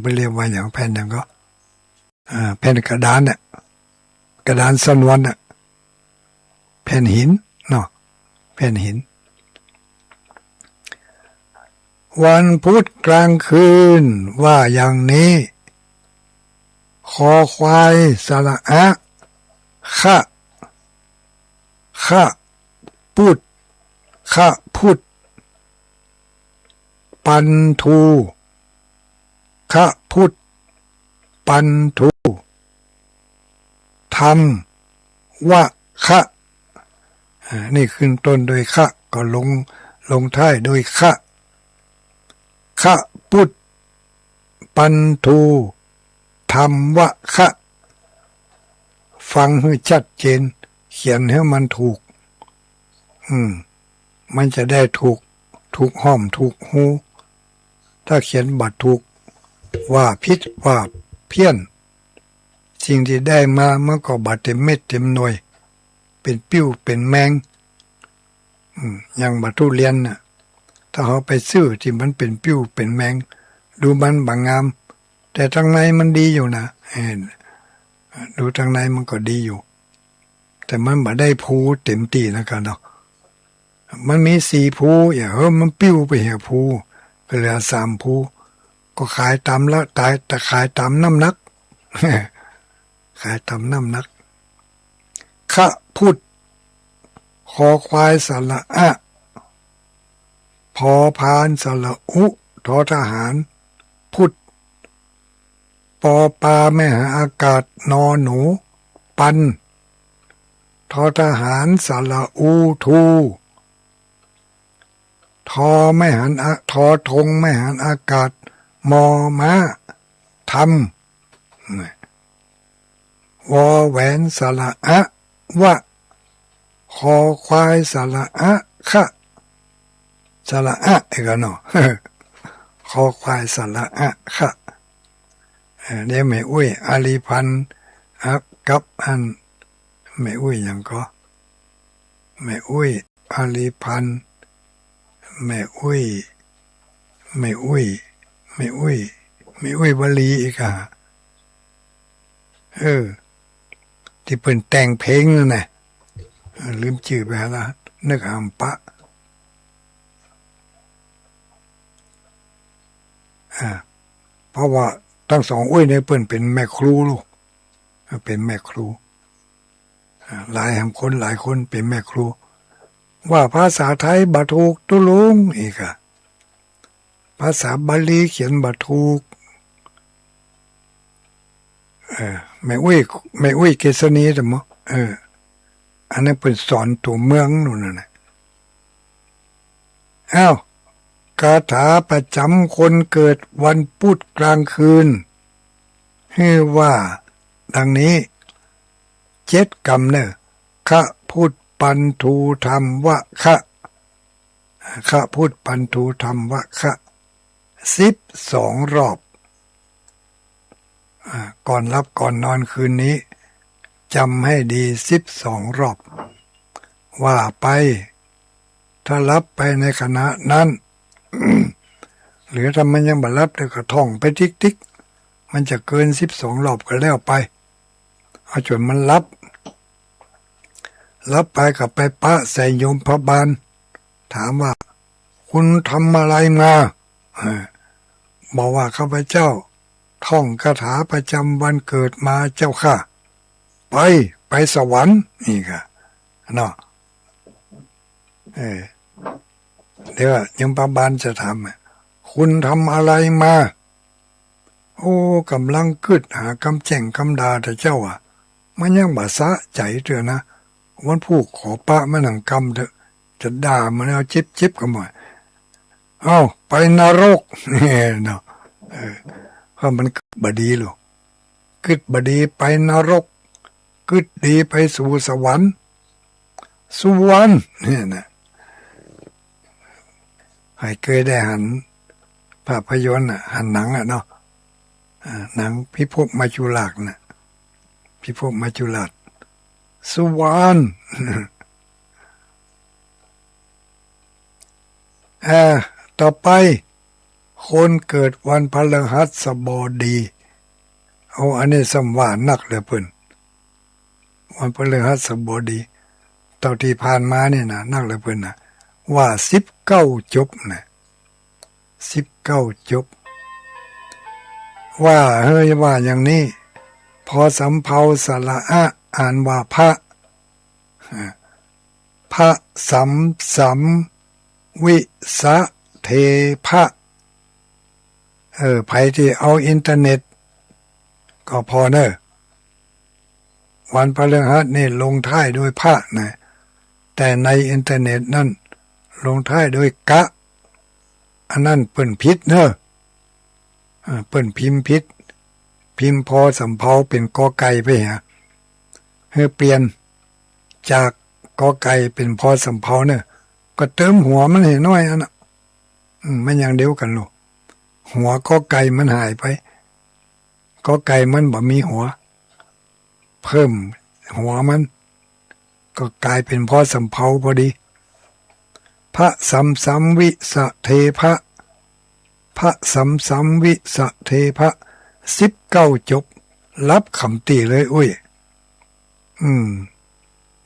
ไปเรียกว่าอย่างแผ่นอย่างก็แผ่นกระดานเนี่ยกระดานสนวนน่ะแผ่นหินเนาะแผ่นหินวันพุธกลางคืนว่าอย่างนี้คอควายสระอะข้าพุทธปันทูข้าพุทธปันทูธรรมวะคะนี่ขึ้นต้นโดยคะก็ลงท้ายโดยคะพุทธปันทูธรรมวะคะฟังให้ชัดเจนเขียนให้มันถูกมันจะได้ถูกห้อมถูกหูถ้าเขียนบัดถูกว่าพิษว่าเพี้ยนสิ่งที่ได้มามันก็บัดเต็มเม็ดเต็มหน่วยเป็นปิ้วเป็นแมงอย่างบัดทุเรียนน่ะถ้าเขาไปซื้อที่มันเป็นปิ้วเป็นแมง ดูมันบางงามแต่ทางในมันดีอยู่นะดูทางในมันก็ดีอยู่แต่มันไม่ได้ภูเต็มที่นะกันเนาะมันมี4ภูอย่ามันปิ้วไปเหี่ยภูก็เหลือ3ภูก็ขายตามละตายแต่ขายตามน้ำหนัก ขายตามน้ำหนักขะพุทธคอควายสระอะพอพานสระอุทอทหารพุทธปอปลาแม่หาอากาศนอหนูปันทอทหารสระอูทูทอไม่หันทอทงไม่หันอากาศมอม้าทำวอแหวนสระอะวะคอควายสระอะคะสระอะเอกเนาะ คอควายสระอะคะเดี๋ยวแม่อุ้ยอาลีพันธ์กับอันแม่อุ้ยยังก็แม่อุ้ยอาลีพันธ์แม่อุ้ยวลีอีกอ่ะที่เพิ่นแต่งเพลงนั่นน่ะลืมชื่อไปแล้วนึกหามปะเพราะว่าทั้งสองอุ้ยเนี่ยเพิ่นเป็นแม่ครูลูกเป็นแม่ครูหลายคนเป็นแม่ครูว่าภาษาไทยบ่ถูกตุลุงอีกอะภาษาบาลีเขียนบ่ถูกแม่อุ้ยเกษณีแต่มั้งอันนั้นเป็นสอนตัวเมืองนู่นน่ะอ้าวคาถาประจำคนเกิดวันพุธกลางคืนให้ว่าดังนี้7 กรรมเนอะคะพุทธปันทูธรรมวะคะพุทธปันทูธรรมวะคะ12 รอบก่อนรับก่อนนอนคืนนี้จำให้ดี12 รอบว่าไปถ้ารับไปในขณะนั้น หรือถ้ามันยังบ่รับเลยก็ท่องไปทิกมันจะเกิน12 รอบก็แล้วไปเอาจนมันรับไปกับไปปะใส่โยมพระบาลถามว่าคุณทำอะไรมาบอกว่าข้าพเจ้าท่องคาถาประจำวันเกิดมาเจ้าค่ะไปสวรรค์นี่ค่ะเนาะเดี๋ยวยมพระบาลจะถามคุณทำอะไรมาโอ้กำลังกึดหากำแจ่งคำดาแต่เจ้ามันยังบ่สะใจเถอะนะวันผู้ขอปะมันหนังกำเถอะจะด่ามันเอาจิบกันหมดไปนรกเนาะเพราะมันกึดบดีหรอกกึดบดีไปนรกกึดดีไปสู่สวรรค์เนี่ยนะใครเคยได้หันภาพยนตร์หันหนังเนาะหนังพิภพมัจจุราชนะพิภพมัจจุราชสวรรค์ต่อไปคนเกิดวันพฤหัสบดีอันนี้สำว่านักเลยเพิ่นวันพฤหัสบดีเท่าที่ผ่านมาเนี่ยนะนักเลยเพิ่นนะว่า19 จบนะ19 จบว่าว่าอย่างนี้พอสำเภาสระอะอ่านว่าพระสัมวิสะเทพะไผที่เอาอินเทอร์เน็ตก็พอเนอะวันพฤหัสนี่ลงท้ายด้วยพระนะแต่ในอินเทอร์เน็ตนั่นลงท้ายด้วยกะอันนั้นเปิ้นผิดเนอะเปิ้นพิมพ์ผิดพิมพ์พอสำเภาเป็นกอไก่ไปให้เปลี่ยนจากกอไก่เป็นพอสำเภาเนี่ยก็เติมหัวมันให้น้อยอันน่ะมันอย่างเดียวกันลูกหัวกอไก่มันหายไปกอไก่มันบ่มีหัวเพิ่มหัวมันก็กลายเป็นพอสำเภาพอดีพระสัมวิสะเทพะพ พระสัมสัมวิสะเทพะ19จบรับคำตีเลยอุ้ย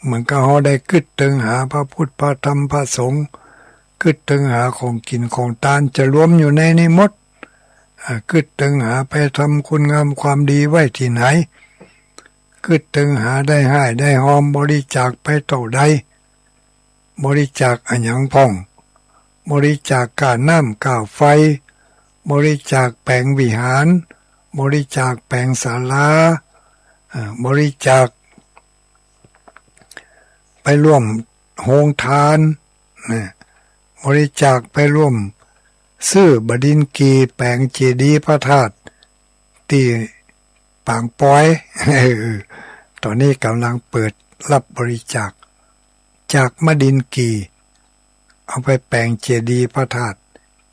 เหมือนกับเขาได้กึดตึงหาพระพุทธพระธรรมพระสงฆ์กึดตึงหาของกินของทานจะรวมอยู่ในนี้หมดกึดตึงหาไปทำคุณงามความดีไว้ที่ไหนกึดตึงหาได้ให้ได้หอมบริจาคไปเท่าใดบริจาคอันยังพ่องบริจาคก่าน้ำก่าไฟบริจาคแปลงวิหารบริจาคแปลงศาลาบริจาคไปร่วมโรงทานบริจาคไปร่วมซื้อบดินกีแปลงเจดีย์พระธาตุที่ปางปอยตอนนี้กำลังเปิดรับบริจาคจากมดินกีเอาไปแปลงเจดีย์พระธาตุ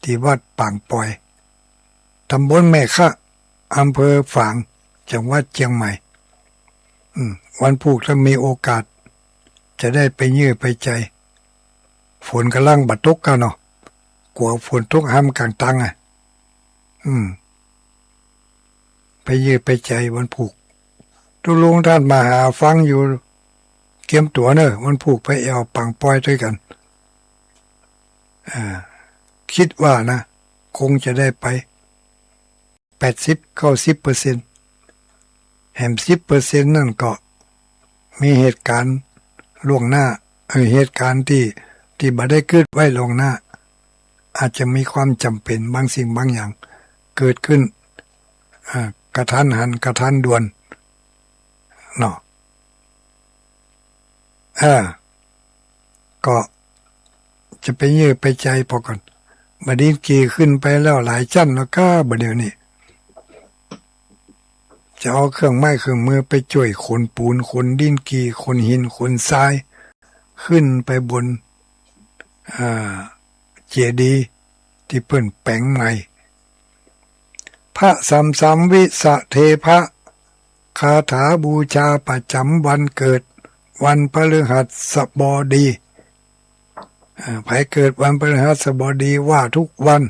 ที่วัดปางปอยตำบลแม่คะอำเภอฝางจังหวัดเชียงใหม่วันพุธถ้ามีโอกาสจะได้ไปยื้อไปใจฝนกำลังบัดตกกันเนาะกลัวฝนตกห้ามกลางตังไปยื้อไปใจวันพุธทุลุงท่านมาหาฟังอยู่เกียมตัวเนอะวันพุธไปแอวปังปอยด้วยกันคิดว่านะคงจะได้ไป80-90%แหม10%นั่นก็มีเหตุการณ์ล่วงหน้าเหตุการณ์ที่บ่ได้เกิดไว้ล่วงหน้าอาจจะมีความจำเป็นบางสิ่งบางอย่างเกิดขึ้นกระทันหันกระทันด่วนเนาะก็จะไปยื้อไปใจพอก่อนบดินกีขึ้นไปแล้วหลายชั้นแล้วก็บัดเดี๋ยวนี้จะเอาเครื่องไม้เครื่องมือไปช่วยขนปูนขนดินกีขนหินขนทรายขึ้นไปบนเจดีย์ที่เพิ่นแปลงใหม่พระสัมสัมวิสะเทพะคาถาบูชาประจำวันเกิดวันพฤหัสบดีไผเกิดวันพฤหัสบดีว่าทุกวัน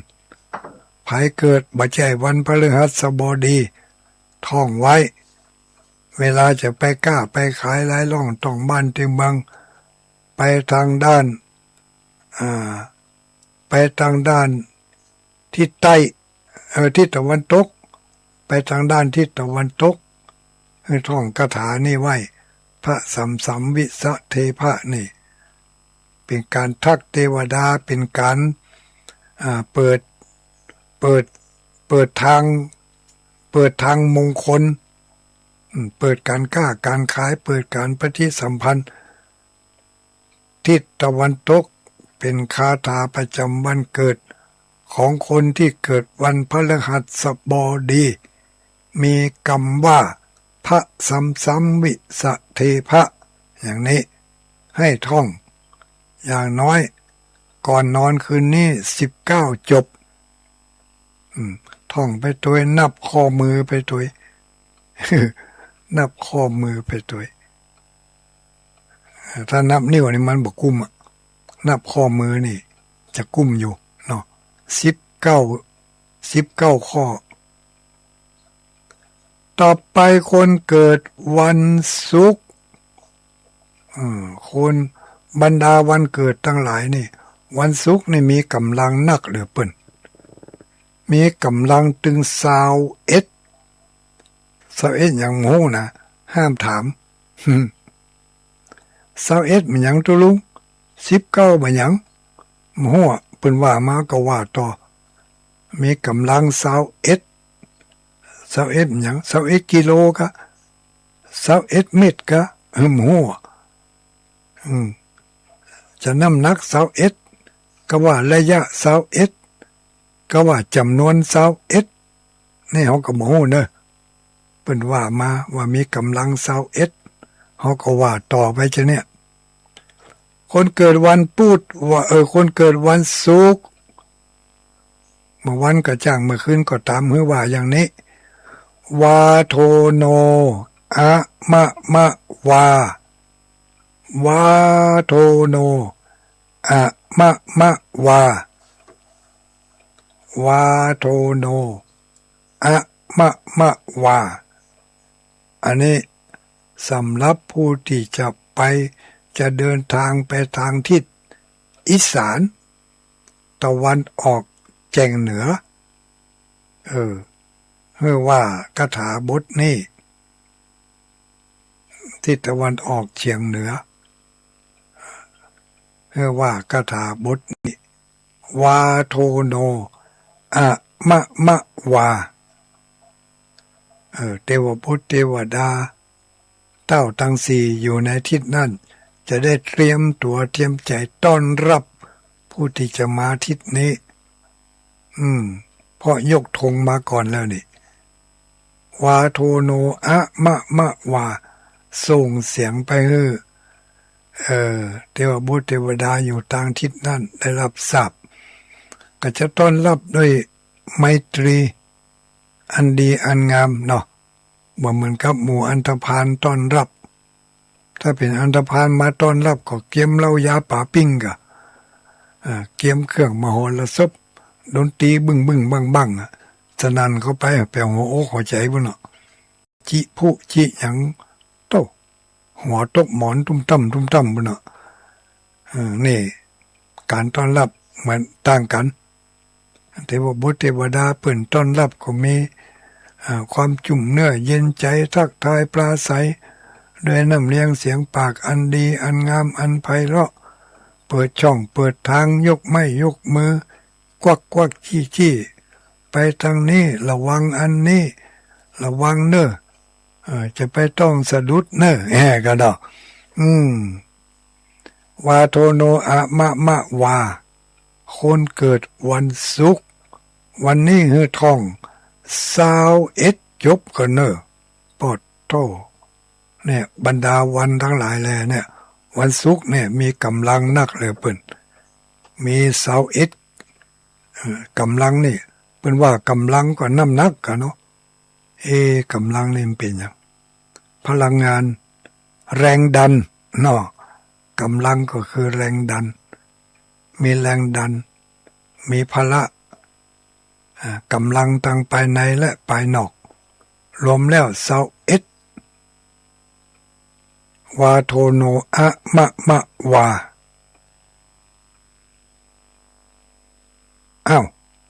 ไผเกิดบ่ใช่วันพฤหัสบดีท่องไว้เวลาจะไปก้าไปขายหลายล่องต้องบ้านเต็มบังไปทางด้านไปทางด้านทิศใต้ทิศตะวันตกไปทางด้านทิศตะวันตกให้ท่องคาถานี่ไว้พระสัมสัมวิสะเทพะนี่เป็นการทักเทวดาเป็นการเปิดทางมงคลเปิดการค้าการขายเปิดการปฏิสัมพันธ์ทิศตะวันตกเป็นคาถาประจำวันเกิดของคนที่เกิดวันพฤหัสบดีมีกรรมว่าพระสัมสัมวิสะเทพะอย่างนี้ให้ท่องอย่างน้อยก่อนนอนคืนนี้19จบท่องไปตัวนับข้อมือไปตัว นับข้อมือไปตัวถ้านับนิ้วนี่มันบ่กุ้มนับข้อมือนี่จะกุ้มอยู่เนาะ19ข้อต่อไปคนเกิดวันศุกร์คนบรรดาวันเกิดทั้งหลายนี่วันศุกร์นี่มีกำลังนักเหลือเปิ่นมีกำลังถึง21อย่างโหนะห้ามถาม21มันหยังตุลุง19มันหยังโหเปิ้นว่ามาก็ว่าต่อมีกำลัง21มันหยัง21กิโลกะ21เมตรกะโหจะน้ำหนัก21ก็ว่าระยะ21ก็ว่าจำนวน21นี่เฮาก็บ่ฮู้เด้อเพิ่นว่ามาว่ามีกำลัง21เฮาก็ว่าต่อไปจะเนี่ยคนเกิดวันพุธว่าคนเกิดวันศุกร์เมื่อวันก็จ้างเมื่อคืนก็ตามหือว่าอย่างนี้วาโทโนอะมะมะวาวาโทโนอะมะมะวา วาโทโนอะมะมะวาอันนี้สำหรับผู้ที่จะไปจะเดินทางไปทางทิศอีสานตะวันออกแจ่งเหนือเรียกว่าคาถาบทนี้ทิศตะวันออกเฉียงเหนือเรียกว่าคาถาบทนี้วาโทโนอะมะมะวาเทวพุทธเทวดาเต้าทั้งสี่อยู่ในทิศนั้นจะได้เตรียมตัวเตรียมใจต้อนรับผู้ที่จะมาทิศนี้เพราะยกธงมาก่อนแล้วนี่วาโทโนอะมะมะวาส่งเสียงไปเทวบุตรเทวดาอยู่ทางทิศนั้นได้รับทราบก็จะต้อนรับด้วยไมตรีอันดีอันงามเนาะเหมือนกับหมู่อันธพาลต้อนรับถ้าเป็นอันธพาลมาต้อนรับก็เกียมเหล้ายาป่าปิ้งกะเกียมเครื่องมโหรสพดนตรีบึ้งบึ้งบังบังสนั่นเข้าไปแปลหัวอกหัวใจบุญเนาะจิผู้จิหยังโตหัวตกหมอนตุ้มตั้มบุญเนาะนี่การต้อนรับเหมือนต่างกันเทวบุตรเทวดาเปิ่นต้อนรับก็มีความจุ่มเนื้อเย็นใจทักทายปราศัยด้วยน้ำเลี้ยงเสียงปากอันดีอันงามอันไพเราะเปิดช่องเปิดทางยกไม้ยกมือกวักจี้ไปทางนี้ระวังอันนี้ระวังเนอะจะไปต้องสะดุดเนอะก็ดอกวาโทโนอะมะมะวาคนเกิดวันศุกร์วันนี้ฮือท่อง21จบกันเนอะปอดโตเนี่ยบรรดาวันทั้งหลายแลเนี่ยวันศุกร์เนี่ยมีกำลังนักเลยเปิ้นมี21กำลังนี่เปิ้นว่ากำลังก็น้ำหนักกันเนาะกำลังนี่มันเป็นอย่างพลังงานแรงดันเนาะกำลังก็คือแรงดันมีแรงดันมีพละกำลังทางภายในและภายนอกรวมแล้ว21วาโทโนอะมะมะวา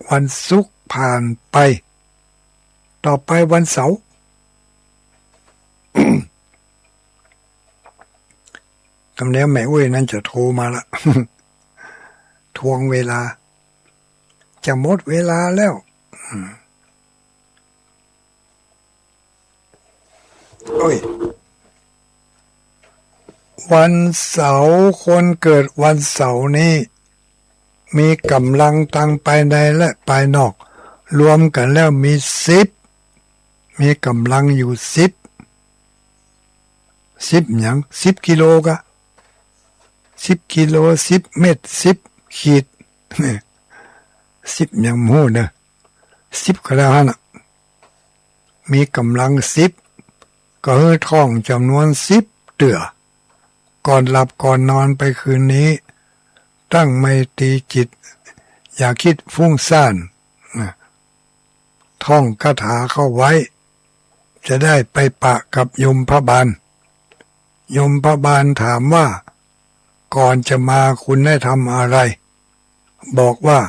วันศุกร์ผ่านไปต่อไปวันเสาร์ คำนี้แม่อุ้ยนั่นจะโทรมาละ ทวงเวลาจะหมดเวลาแล้วโอ้ยวันเสาร์คนเกิดวันเสาร์นี้มีกำลังทางภายในและภายนอกรวมกันแล้วมี10มีกำลังอยู่10หยัง10กิโลกะ10กิโล10เม็ด10ขีดนี่10ยังโหเนอะ10ก็แล้วนะมีกำลัง10ก็คือท่องจำนวน10เตือก่อนหลับก่อนนอนไปคืนนี้ตั้งไมตรีจิตอย่าคิดฟุ้งซ่านท่องคาถาเข้าไว้จะได้ไปปะกับยมพบาลยมพบาลถามว่าก่อนจะมาคุณได้ทำอะไรบอกว่า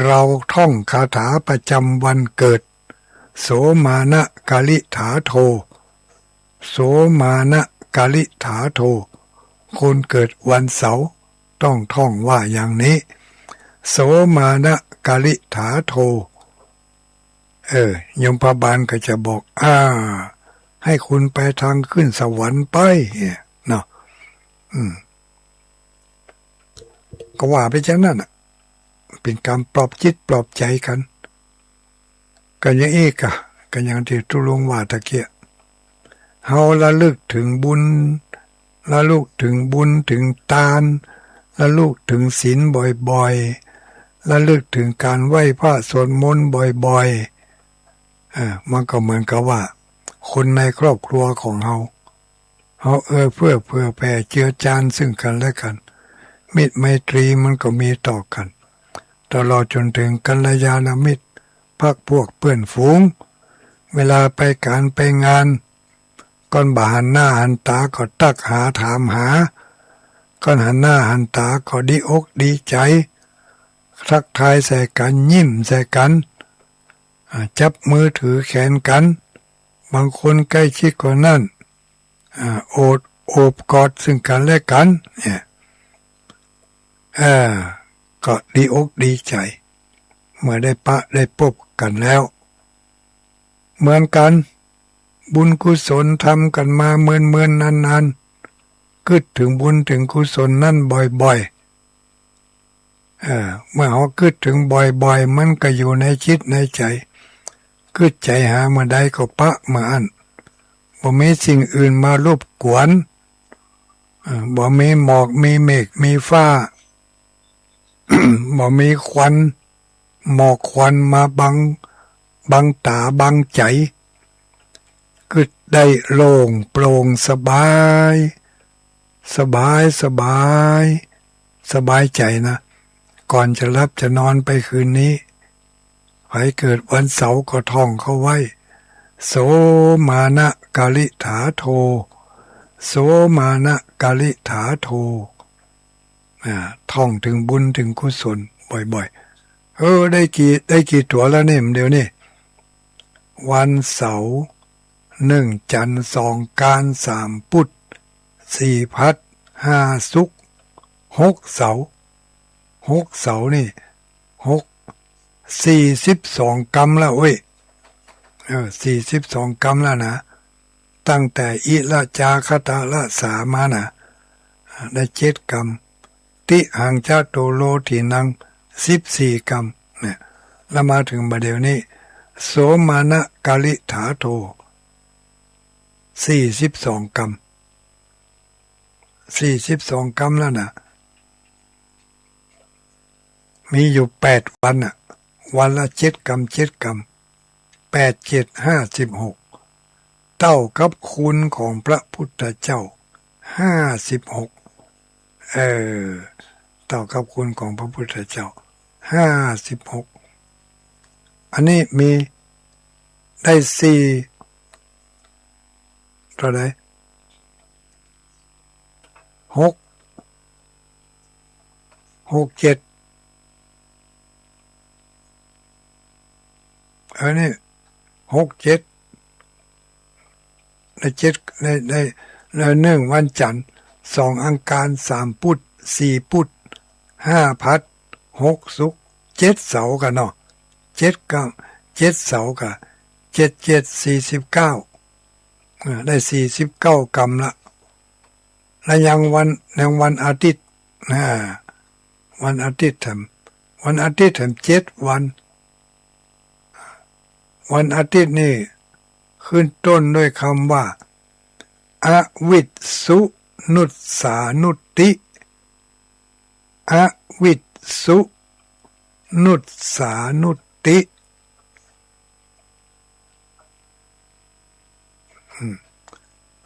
เราท่องคาถาประจำวันเกิดโสมานะกาลิถาโทโสมานะกาลิถาโทคนเกิดวันเสาร์ต้องท่องว่าอย่างนี้โสมานะกาลิถาโทยมพบาลก็จะบอกให้คุณไปทางขึ้นสวรรค์ไปเนาะก็ว่าไปจากนั้นเป็นการปลอบจิตปลอบใจกันกันอย่างเอกกันอย่างที่ตุลงว่าตะเกียเฮาระลึกถึงบุญระลึกถึงบุญถึงทานระลึกถึงศีลบ่อยๆระลึกถึงการไหว้พระสวดมนต์บ่อยๆมันก็เหมือนกับว่าคนในครอบครัวของเฮาเพื่อแผ่เจือจานซึ่งกันและกันมิตรไมตรีมันก็มีต่อกัน ตลอดจนถึงกัลยาณมิตรพรรคพวกเพื่อนฝูงเวลาไปการไปงานก่อนบ่าหันหน้าหันตาก็ตักหาถามหาก่อนหันหน้าหันตาก็ดีอกดีใจทักทายใส่กันยิ้มใส่กันจับมือถือแขนกันบางคนใกล้ชิดกว่านั้นโอบกอดซึ่งกันและกันเนี่ยก็ดีอกดีใจเมื่อได้ปะได้พบกันแล้วเหมือนกันบุญกุศลทำกันมาเมื่อนนานๆคิดถึงบุญถึงกุศลนั่นบ่อยๆเมื่อเขาคิดถึงบ่อยๆมันก็อยู่ในจิตในใจคิดใจหาเมื่อใดก็ปะมาอันบ่มีสิ่งอื่นมารบกวนบ่มีหมอกมีเมฆมีฟ้า บ่มีควันหมอกควันมาบังตาบังใจก็ได้โล่งโปร่งสบายสบายใจนะก่อนจะรับจะนอนไปคืนนี้ใครเกิดวันเสาร์ก็ท่องเขาไว้โสมานะกาลิถาโทโสมานะกาลิถาโทท่องถึงบุญถึงกุศลบ่อยๆได้กี่ตัวแล้วเนี่ยเดี๋ยวนี้วันเสาร์1จันทร์2การ3พุธ4พัด5ศุกร์6เสาร์นี่42กรรมแล้วเว้ย42กรรมแล้วนะตั้งแต่อิละจาคตาละสามานะได้7กรรมติหังชาโตโลทินัง14กรรมเนี่ยแล้วมาถึงบัดเดี๋ยวนี้โสมานะกาลิถาโท42กรรม42กรรมแล้วนะมีอยู่8วันอ่ะวันละ7กรรม8 7 56เท่ากับคุณของพระพุทธเจ้า56เท่ากับคุณของพระพุทธเจ้า56อันนี้มีได้4เท่าไหร่6 7นี่6 7ได้1วันจันทร์2อังคาร3พุธ4พุธ5พัด6ศุกร์7เสาร์กันเนาะ7กรรม7เสาร์กัน7 49ได้49กรรมละและยังวันอาทิตย์วันอาทิตย์ทำ7วันวันอาทิตย์นี่ขึ้นต้นด้วยคำว่าอวิชสุนุสสานุติอวิชสุนุสสานุติ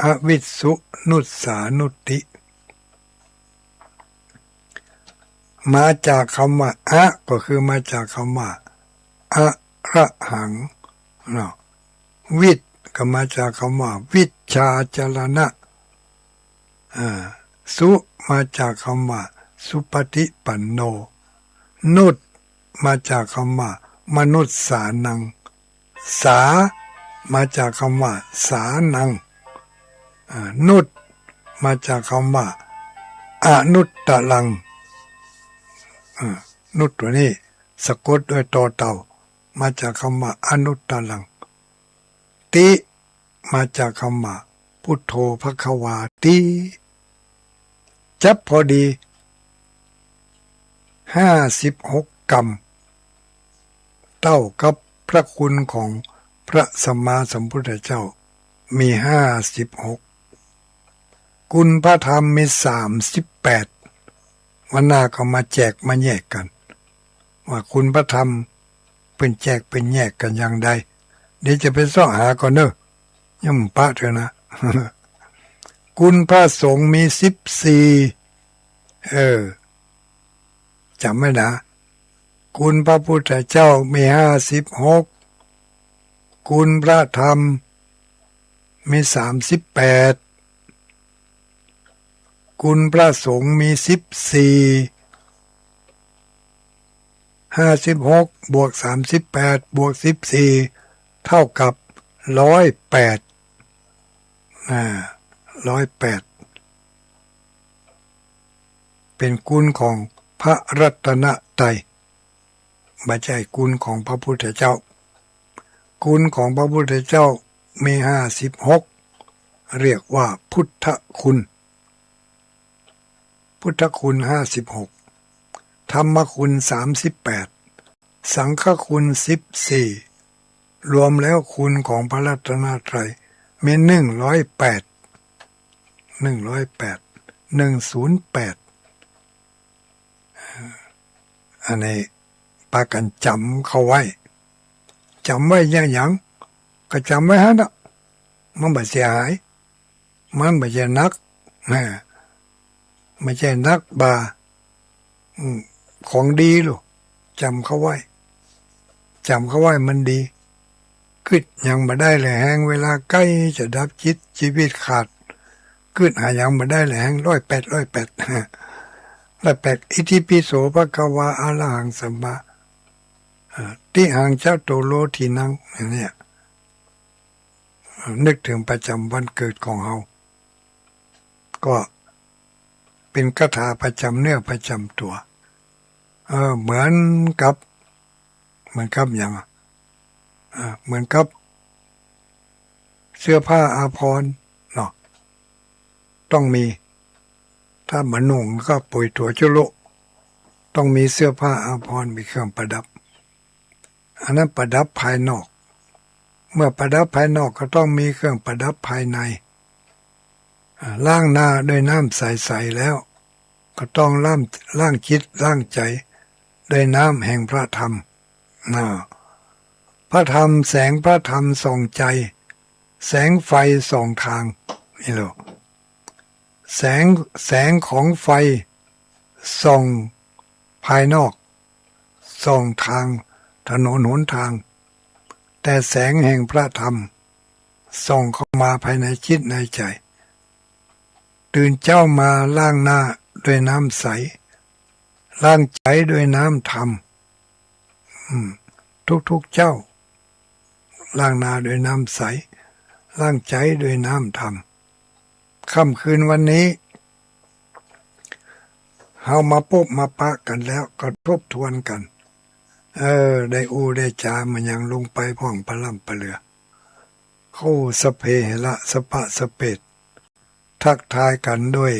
อวิชสุนุสสานุติมาจากคำว่าอะก็คือมาจากคำว่าอะระหังเนาะวิทย์ก็มาจากคำว่าวิชชาจรณะสุมาจากคำว่าสุปฏิปันโนนุตมาจากคำว่ามนุษย์สานังสามาจากคำว่าสานังนุตมาจากคำว่าอนุตตลังนุตตัวนี้สะกดด้วยตอเต่ามาจากคำว่าอนุตตลังติมาจากคำว่าพุทโธภควาติจับพอดี56กรรมเท่ากับพระคุณของพระสัมมาสัมพุทธเจ้ามี56คุณพระธรรมมี38วันหน้าก็มาแจกมาแยกกันว่าคุณพระธรรมเป็นแจกเป็นแยกกันอย่างใดเดี๋ยวจะไปซ่อหาก่อนเนอะย่ำปะเถอะนะ คุณพระสงฆ์มี14จำไม่นะ คุณพระพุทธเจ้ามี56คุณพระธรรมมี38คุณพระสงฆ์มี14 56บวก38บวก14เท่ากับ108108เป็นคุณของพระรัตนตรัยไม่ใช่คุณของพระพุทธเจ้าคุณของพระพุทธเจ้ามี56เรียกว่าพุทธคุณพุทธคุณ56ธรรมคุณ38สังฆคุณ14รวมแล้วคุณของพระรัตนตรัยมี108 อันนี้ปากันจำเขาไว้จำไว้ยังก็จำไว้ฮะนะมันไม่เสียหายมันไม่ใช่นักไม่ใช่นักบาของดีหรอกจำเขาไว้มันดีคิดยังมาได้เลยแหงเวลาใกล้จะดับจิตชีวิตขาดคิดหายังมาได้เลยแหง108อิติปิโสภะคะวาอะระหังสัมมาติหังจัตโตโลทินังเนี่ยนึกถึงประจำวันเกิดของเราก็เป็นคาถาประจำเนื้อประจำตัวเหมือนกับอย่างเหมือนกับเสื้อผ้าอาภรณ์เนาะต้องมีถ้ามานุ่งก็ป่วยตัวจุโลต้องมีเสื้อผ้าอาภรณ์มีเครื่องประดับอันนั้นประดับภายนอกเมื่อประดับภายนอกก็ต้องมีเครื่องประดับภายในล้างหน้าด้วยน้ำใสๆแล้วก็ต้องล้างจิตล้างใจด้วยน้ำแห่งพระธรรมพระธรรมแสงพระธรรมส่องใจแสงไฟส่องทางนี่หรอแสงของไฟส่องภายนอกส่องทางถนนหนทางแต่แสงแห่งพระธรรมส่องเข้ามาภายในจิตในใจตื่นเจ้ามาล้างหน้าด้วยน้ำใสล้างใจด้วยน้ำธรรมทุกเจ้าล้างหน้าด้วยน้ำใสล้างใจด้วยน้ำธรรมค่ำคืนวันนี้เฮามาปุ๊บมาปะกันแล้วก็ทบทวนกันได้จามันยังลงไปพ่องพระล่ำพระเรือเข้าสเพเหระสปะสเปดทักทายกันด้วย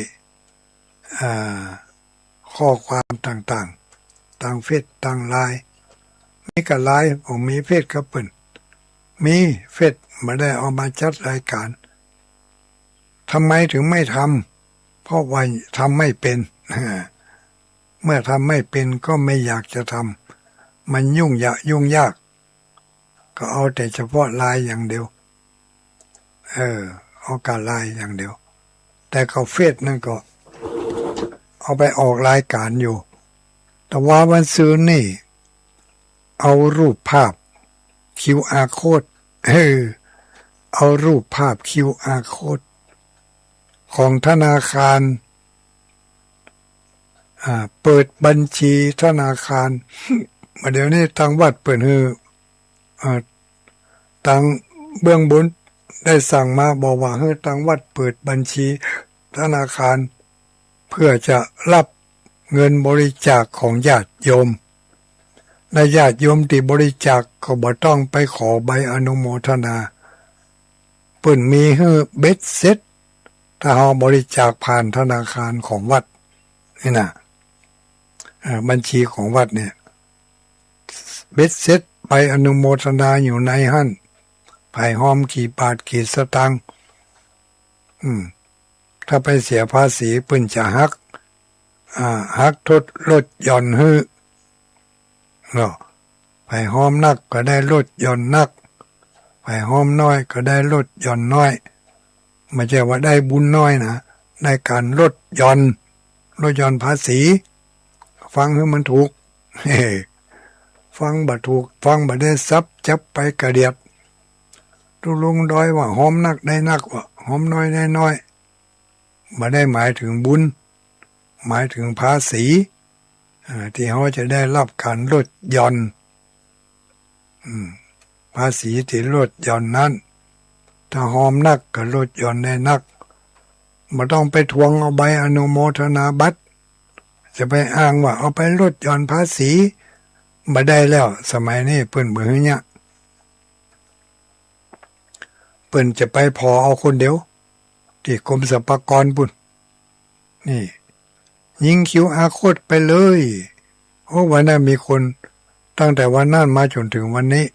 ข้อความต่างๆทางเฟซทางไลน์มีกับไลน์ผมมีเฟซกับเปิ้นมีเฟซมาได้เอามาจัดรายการทำไมถึงไม่ทำเพราะว่าทำไม่เป็นเมื่อทำไม่เป็นก็ไม่อยากจะทำมันยุ่งยากก็เอาแต่เฉพาะไลน์อย่างเดียวเอาการไลน์อย่างเดียวแต่เขาเฟซนั่นก็เอาไปออกรายการอยู่แต่ว่าวันซื้อนี่เอารูปภาพ QR code เอารูปภาพ QR code ของธนาคารเปิดบัญชีธนาคารเดี๋ยวนี้ทางวัดเปิดทางเบื้องบนได้สั่งมาบอกว่าให้ทางวัดเปิดบัญชีธนาคารเพื่อจะรับเงินบริจาคของญาติโยมและญาติโยมที่บริจาคก็บ่ต้องไปขอใบอนุโมทนาเปิ่นมีให้เบ็ดเสร็จถ้าเราบริจาคผ่านธนาคารของวัดนี่นะบัญชีของวัดเนี่ยเบ็ดเสร็จใบอนุโมทนาอยู่ในหั่นไผ่หอมกี่บาทกี่สตางค์ถ้าไปเสียภาษีเพิ่นจะหักทดลดหย่อนให้เนาะไผ่หอมนักก็ได้ลดหย่อนนักไผ่หอมน้อยก็ได้ลดหย่อนน้อยไม่ใช่ว่าได้บุญน้อยนะได้การลดหย่อนภาษีฟังให้มันถูก ฟังบ่ถูกฟังบ่ได้ซับจับไปกระเดียดตุลุงดอยว่าหอมนักได้นักว่าหอมน้อยได้น้อยบ่ได้หมายถึงบุญหมายถึงภาษีที่เขาจะได้รับการลดหย่อนภาษีที่ลดหย่อนนั้นถ้าหอมนักก็ลดหย่อนได้นักบ่ต้องไปทวงเอาใบอนุโมทนาบัตรจะไปอ้างว่าเอาไปลดหย่อนภาษีบ่ได้แล้วสมัยนี้เพิ่นบ่ฮื้อเนี่ยเพิ่นจะไปพอเอาคนเดียวที่กรมสรรพากรปุ่นนี่ยิงQRโค้ดไปเลยโอ้วันนั้นมีคนตั้งแต่วันนั้นมาจนถึงวันนี้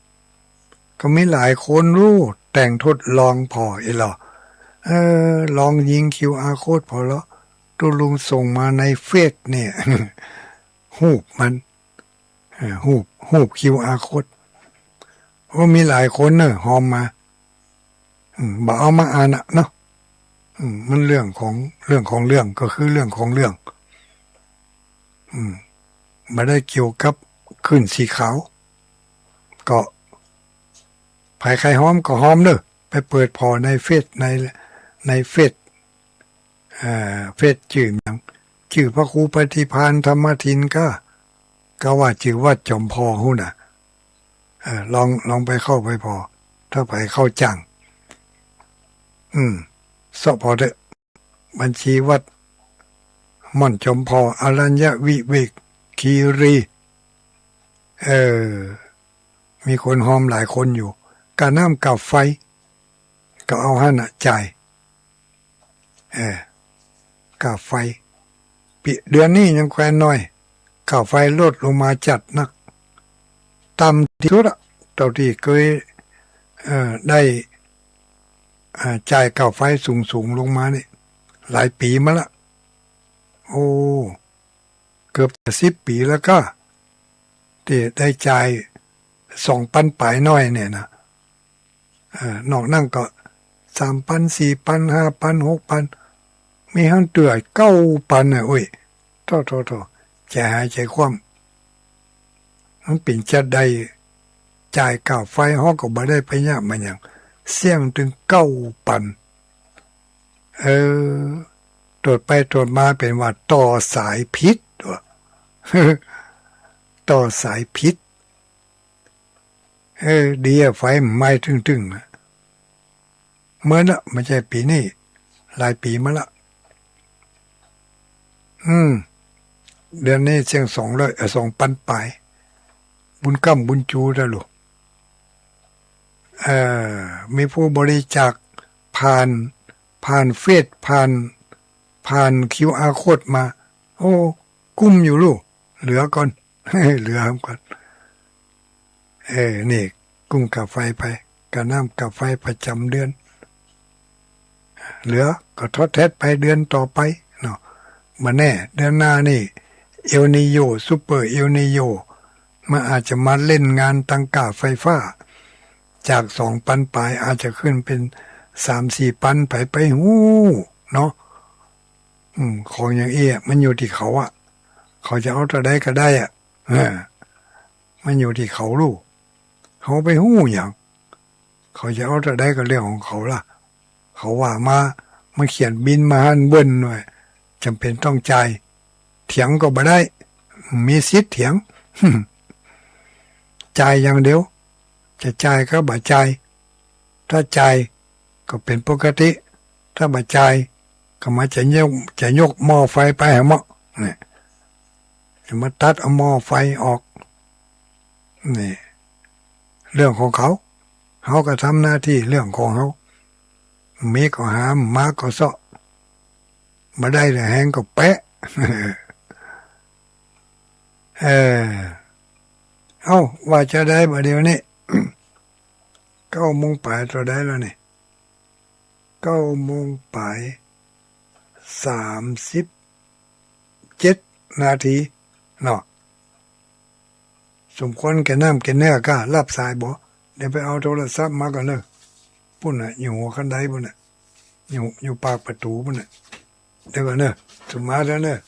ก็มีหลายคนรู้แต่งทดลองพออีหรอลองยิงQRโค้ดพอแล้วตุลุงส่งมาในเฟซเนี่ยหูบมันหูบQRโค้ดโอ้มีหลายคนเนอะหอมมาบ่เอามาอ่านอะเนาะมันเรื่องของเรื่องก็คือเรื่องของเรื่องไม่ได้เกี่ยวกับขึ้นสีขาวก็ภายใครหอมก็หอมเนอะไปเปิดพอในเฟซในเฟซเฟซชื่ออย่างชื่อพระครูปฏิภาณธรรมทินก็ว่าชื่อวัดจอมพอหุ่นน่ะลองไปเข้าไปพอถ้าไปเข้าจังสพอเดบัญชีวัดม่อนจอมพออรัญญวิเวกคีรีมีคนหอมหลายคนอยู่กาน้ำกับไฟก็เอาหั่นน่ะจ่ายกับไฟเดือนนี้ยังแควนน้อยกับไฟลดลงมาจัดนักต่ำที่สุดอะเท่าที่เคยได้จ่ายค่าไฟสูงลงมานี่หลายปีมาละโอ้เกือบ10 ปีแล้วก็ที่ได้จ่าย2,000ปลายน้อยเนี่ยนะนอกนั่งก็3,000 4,000 5,000 6,000มีทั้งเตือ9,000น่ะโอ้ยโทใจหายใจคว่ำมันเป็นจะได้จ่ายค่าไฟฮอกก็บ่ได้ไปยากมันหยังเสี่ยงถึง9,000ตรวจไปตรวจมาเป็นว่าต่อสายพิษว่ะ ต่อสายพิษดีอะไฟไหม้ถึงนะเมื่อนะไม่ใช่ปีนี้หลายปีมาละเดือนนี้เสียง2,000ปลายบุญกำบุญจูได้หรอมีผู้บริจาคผ่านเฟซผ่านQRโค้ดมาโอ้กุ้มอยู่ลูกเหลือก่อน เหลือก่อนนี่กุ้งกับไฟไปกับน้ำกับไฟประจำเดือนเหลือก็ทดแทนไปเดือนต่อไปเนาะมาแน่เดือนหน้านี่เอลนิโยซูเปอร์เอลนิโยมันอาจจะมาเล่นงานตังกาไฟฟ้าจาก2,000ปลายอาจจะขึ้นเป็น3-4,000ไปหูเนาะของอย่างมันอยู่ที่เขาอะเขาจะเอาเท่าใดก็ได้อะมันอยู่ที่เขาลูกเขาไปหูอย่างเขาจะเอาเท่าใดก็เรื่องของเขาล่ะเขาว่ามาเขียนบินมาหันเบิ้นหน่อยจำเป็นต้องจ่ายเถียงก็บ่ได้มีสิทธิ์เถียง จ่ายอย่างเดียวจะจ่ายก็บ่จ่ายถ้าจ่ายก็เป็นปกติถ้าบ่จ่ายก็มาจะยกหม้อไฟไปให้หมดนี่จะมาตัดเอาหม้อไฟออกนี่เรื่องของเขาก็ทำหน้าที่เรื่องของเขามีก็หามมาก็เซาะมาได้แต่แหงก็แปะ ว่าจะได้บ่เดี๋ยวนี้ 9 โมงปลายตัวได้แล้วนี่9 โมงปลาย37 นาทีเนาะสมควรแก่น้ำแก่เนื้อก็รับสายบ่เดี๋ยวไปเอาโทรศัพท์มาก่อนเนอะปุ่นน่ะอยู่หัวคันไดปุ่นน่ะอยู่ปากประตูปุ่นน่ะเดี๋ยวก่อนเนอะสมมาแล้วเนอะ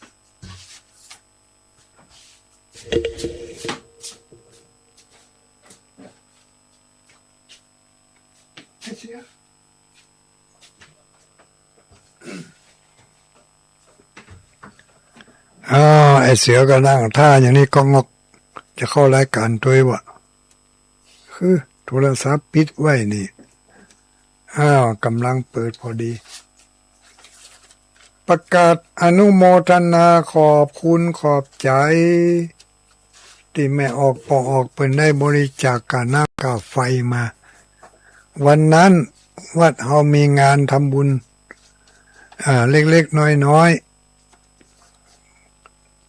ไอเสือก็นั่งท่าอย่างนี้ก็งอกจะเข้ารายการตัววะคือโทรศัพท์ปิดไว้นี่กำลังเปิดพอดี ประกาศอนุโมทนาขอบคุณขอบใจที่แม่ออกปอออกเปินได้บริจาคกาน้ำกาไฟมา วันนั้นวัดเฮามีงานทำบุญเล็กๆน้อยๆ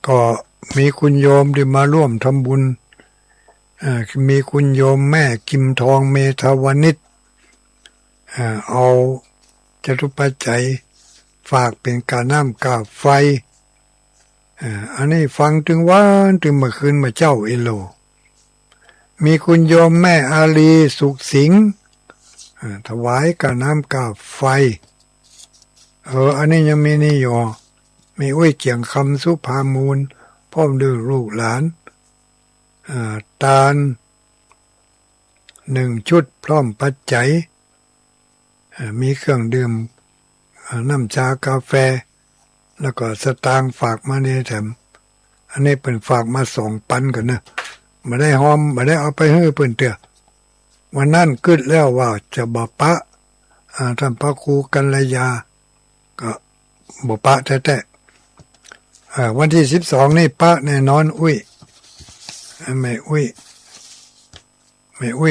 ก็มีคุณโยมที่มาร่วมทำบุญมีคุณโยมแม่กิมทองเมธาวนิชเอาจตุปัจจัยฝากเป็นกาน้ำกาไฟอันนี้ฟังถึงวันถึงเมื่อคืนมาเจ้าเอโลมีคุณโยมแม่อาลีสุขสิงห์ถวายกาน้ำกาไฟอันนี้ยังมีนี่อยู่มีอุ้ยเกียงคำสุภามูลพ่อมดื้อลูกหลานตาล1 ชุดพร้อมปัจจัยมีเครื่องดื่มน้ำชากาแฟแล้วก็สตางค์ฝากมาในแถมอันนี้เป็นฝากมา2 ปันกันนะไม่ได้หอมไม่ได้เอาไปให้เพิ่นเตือวันนั้นกึดแล้วว่าจะบ่ปะท่านพระครูกัลยาก็บ่ปะแท้ๆวันที่12นี่ปะแน่นอนอุ้ยแม่อุ้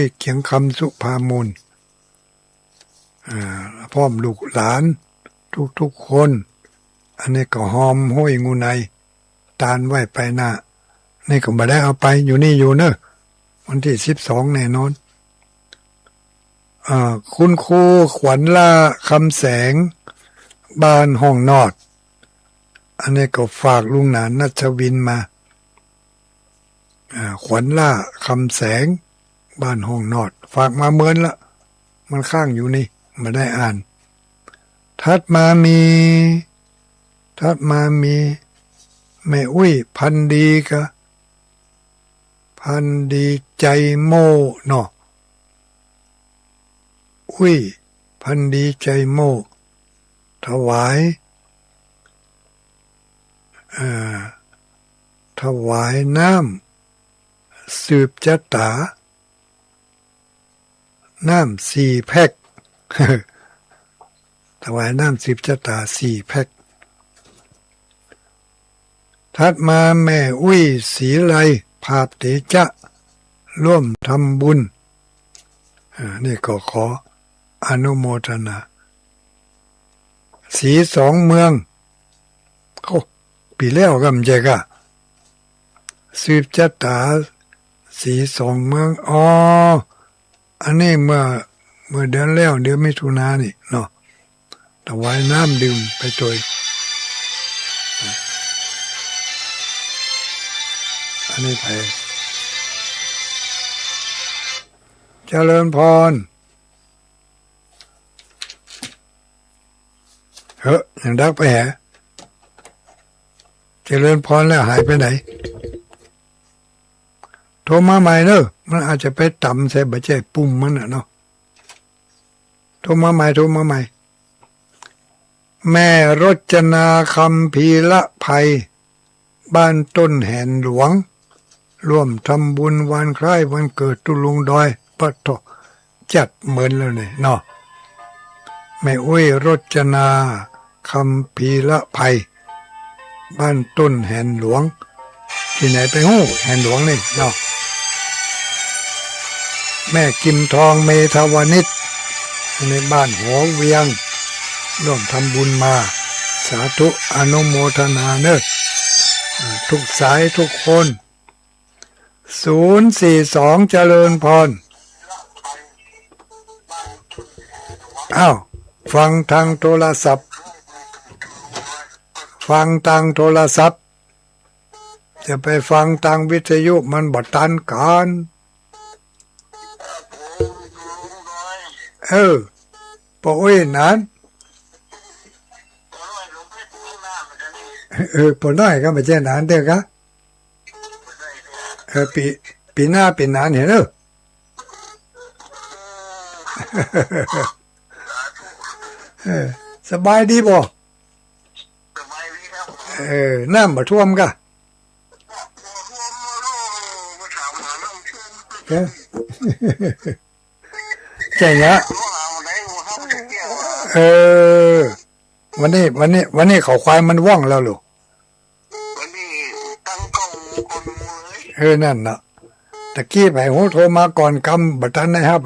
ยเขียงคำสุภามูลพร้อมลูกหลานทุกคนอันนี้ก็หอมห้อยงูในตานไว้ไปหน้านี่ก็บ่ได้เอาไปอยู่นี่อยู่เนอะวันที่12แน่นอนคุณครูขวัญล่าคำแสงบ้านห้องนอดอันนี้ก็ฝากลุงหนานนัชวินมาขวัญล่าคำแสงบ้านห้องนอดฝากมาเมินละมันข้างอยู่นี่มาได้อ่านถัดมามีแม่อุ้ยพันดีกะพันดีใจโม่เนาะอุ้ยพันดีใจโม่ถวายน้ำสืบจัตตาน้ำ4 แพ็ค ถวายน้ำสืบจัตตา4 แพ็คถัดมาแม่อุ้ยศรีไลภาพเตจะร่วมทำบุญนี่ก็ขออนุโมทนาสี2 เมืองปีแล้วก็ไม่ใช่กะสืบจัตตาสี2 เมืองอันนี้เมื่อเดือนแล้วเดือนมิถุนายนนี่เนาะถวายน้ำดื่มไปตัวอันนี้ไปเจริญพรอย่างดักไปเจริญพรแล้วหายไปไหนโทรมาใหม่เนอะมันอาจจะไปต่ำใส่บัจเจปุ่มมันเนาะโทรมาใหม่แม่รจนาคำพีละภัยบ้านต้นแห่นหลวงร่วมทำบุญวันคล้ายวันเกิดตุลุงดอยปะโถจัดเหมือนแล้วเนี่ยเนาะแม่อุ้ยรจนาคำพีละภัยบ้านต้นแห่นหลวงที่ไหนไปหู้แห่นหลวงนี่เนาะแม่กิมทองเมธาวนิชในบ้านหัวเวียงร่วมทำบุญมาสาธุอนุโมทนาเนอะทุกสายทุกคน042เจริญพรฟังทางโทรศัพท์จะไปฟังทางวิทยุมันบ่ทันกันปะอุ้ยนั้นปะน้อยก็ไม่ใช่นานเด้อกะปีหน้าเป็นนานเห็นเด้อสบายดีบ่ น้ำบ่ท่วมกะเอ้ใช่เนาะวันนี้เขาควายมันว่องแล้วลูกนั่นเนาะตะกี้ไปหูโทรมาก่อนกำบัดทันนะครับ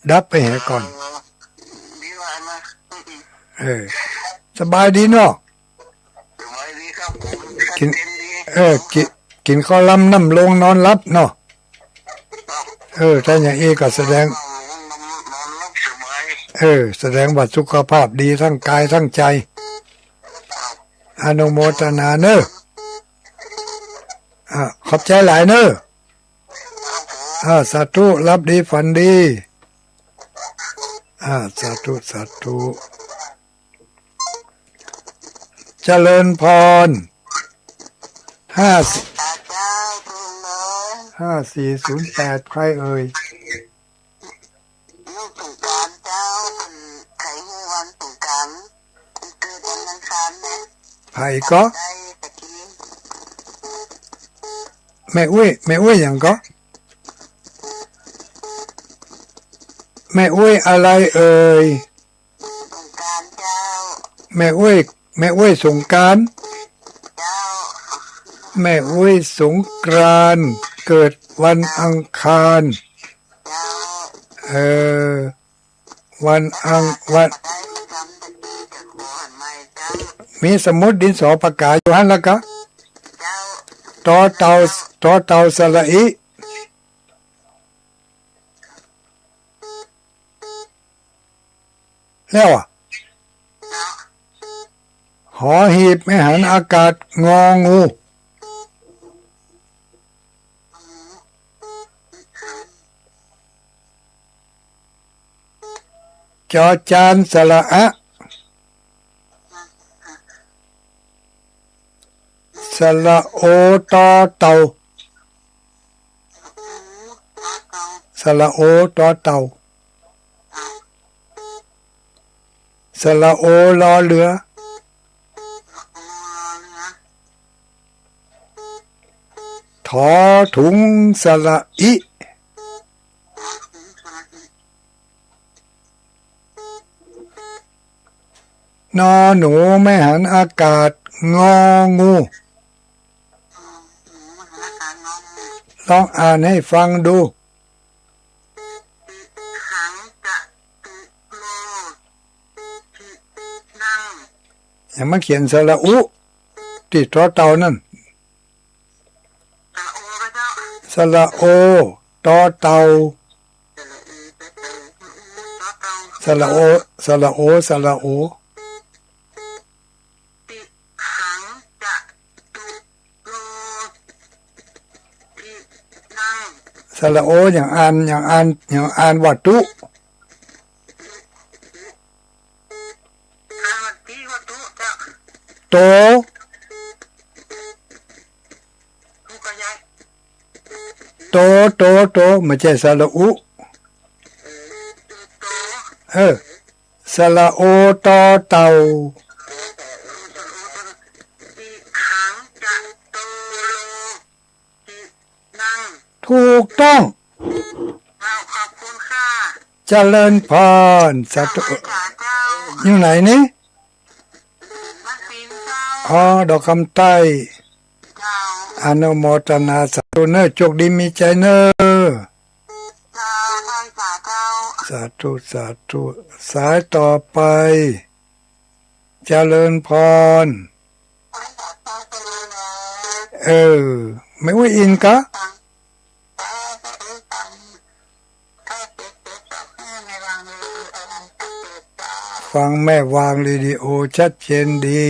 ดับไปเหก่อนสบายดีเนาะกินกินข้าวล้ำน้ำลงนอนรับเนาะถ้าอย่างนี้ก็แสดงแสดงว่าสุขภาพดีทั้งกายทั้งใจอนุโมทนาเนอะขอบใจหลายเนอะสาธุรับดีฝันดีสาธุสาธุเจริญพร5408ใครเอ่ยไผ่ก็แม่อุ้ยอย่างก็แม่อุ้ยอะไรเอ่ยแม่อุ้ยสงกรานต์แม่อุ้ยสงกรานต์เกิดวันอังคารวันมีสมุดดินสอปากกาอยู่หันละกะต่อเต่าสระอีแล้วหอหีบไม่หันอากาศงองูจอจานสระอะสระโอต่อเต่าสระโอต่อเต่าสระโอรอเรือถอถุงสระอินอหนูไม่หันอากาศงองูลองอ่านให้ฟังดูอย่ามาเขียนสระอุที่ต่อเต่านั่นสระโอต่อเต่าสระโอสระโอสระโอสระโออย่างอ่านวัตถุโตไม่ใช่สระอุสระโอต่อเต่าถูกต้องเจริญพรสาธุอยู่ไหนนี่ดอกคำใต้อนุโมทนาสาธุเนอโชคดีมีใจเนอสาธุสายต่อไปเจริญพรไม่ว่าอินกะฟังแม่วางวิดีโอชัดเจนดี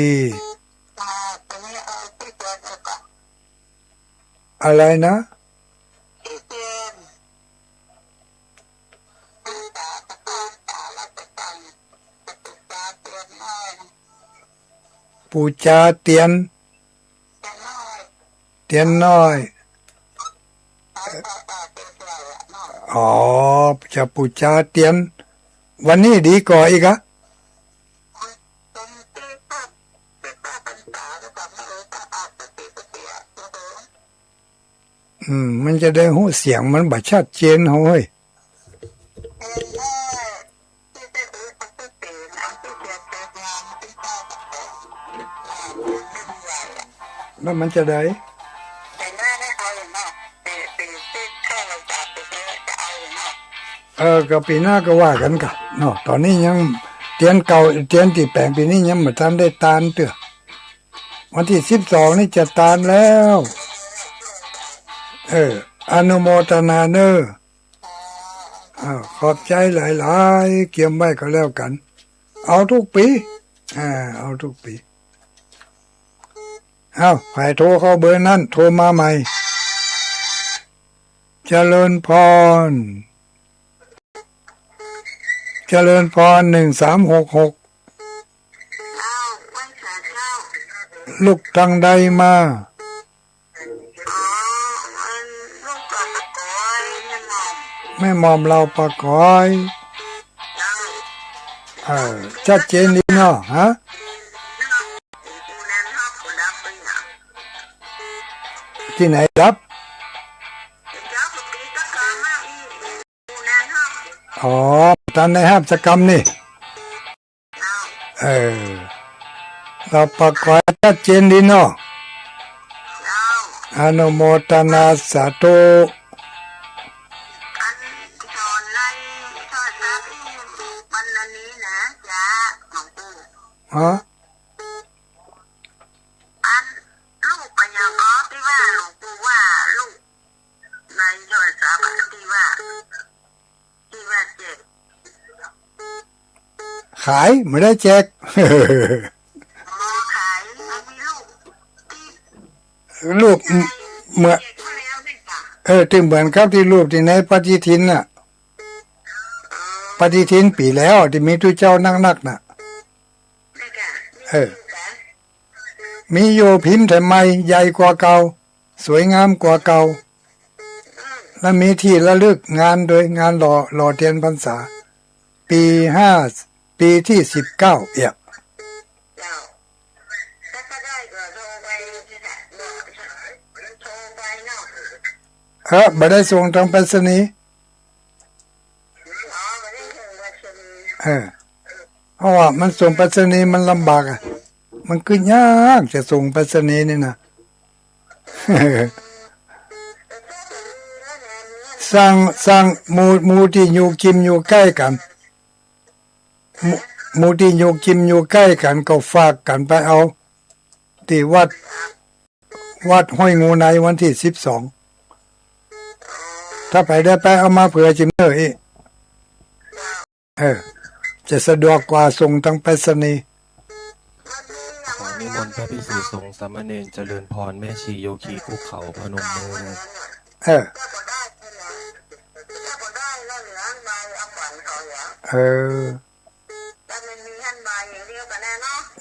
อะไรนะปูจาเตียนน้อยจะปูจาเตียนวันนี้ดีกว่าอีกอะ มันจะได้หูเสียงมันบัดชัดเจนเฮ้ยแล้วมันจะได้ก็ปีหน้าก็ว่ากันกะเนาะตอนนี้ยังเตียนเก่าเตียนที่แปลงปีนี้ยังไม่ทันได้ตานเตื้อวันที่12นี่จะตานแล้วอนุโมทนาเนอขอบใจหลายๆเกี่ยมไว้ก็แล้วกันเอาทุกปีเอาทุกปีใครโทรเข้าเบอร์นั้นโทรมาใหม่เจริญพรเจริญพร1366ลูกทางใดมาแม่หม่อมเราปะก้อยชัดเจนดีเนาะฮะที่ไหนรับตอนในห้ามสกรรมนี่เราปะก้อยชัดเจนดีเนาะอนุโมทนาสาธุลูกปัญญาอ๋อที่ว่าหลวงปู่ว่าลูกในยอดสาบที่ว่าแจกขายไม่ได้แจกขายมีลูกเหมือนที่เหมือนครับที่รูปที่ในปฏิทินน่ะปฏิทินปีแล้วที่มีทุเจ้านักน่ะมีโยพิมพ์แต่ใหม่ใหญ่กว่าเก่าสวยงามกว่าเก่าและมีที่ระลึกงานโดยงานหล่อเทียนพรรษาปีที่19บ่ได้ส่งทางไปรษณีย์เพราะว่ามันส่งไปรษณีย์มันลำบากมันคือยากจะส่งไปรษณีย์นี่นะสร้างหมู่ที่อยู่กิมอยู่ใกล้กันหมู่ที่อยู่กิมอยู่ใกล้กันก็ฝากกันไปเอาที่วัดห้วยงูในวันที่12ถ้าไปได้ไปเอามาเผื่อจิมเนอร์จะสะดวกกว่าส่งทางไปรษณีย์ขอนิมนต์พระภิกษุสงฆ์สามเณรเจริญพรแม่ชีโยคีคุกเข่าพนมมือ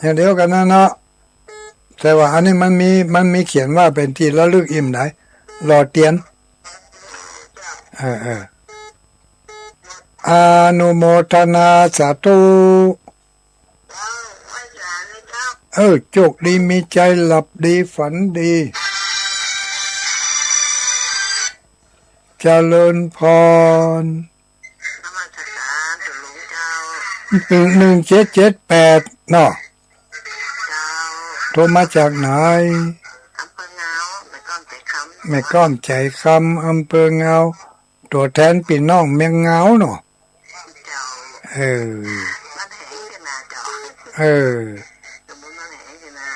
อย่างเดียวกันนะเนาะแต่ว่าอันนี้มันมีเขียนว่าเป็นที่ระลึกอิ่มไหนรอเตียนอนุโมทนาสาธุโชคดีมีใจหลับดีฝันดีเจริญพร1778เนาะโทรมาจากไหนแม่ก้อมใจคำอำเภอเงาตัวแทนพี่น้องเมียงเงาเนาะ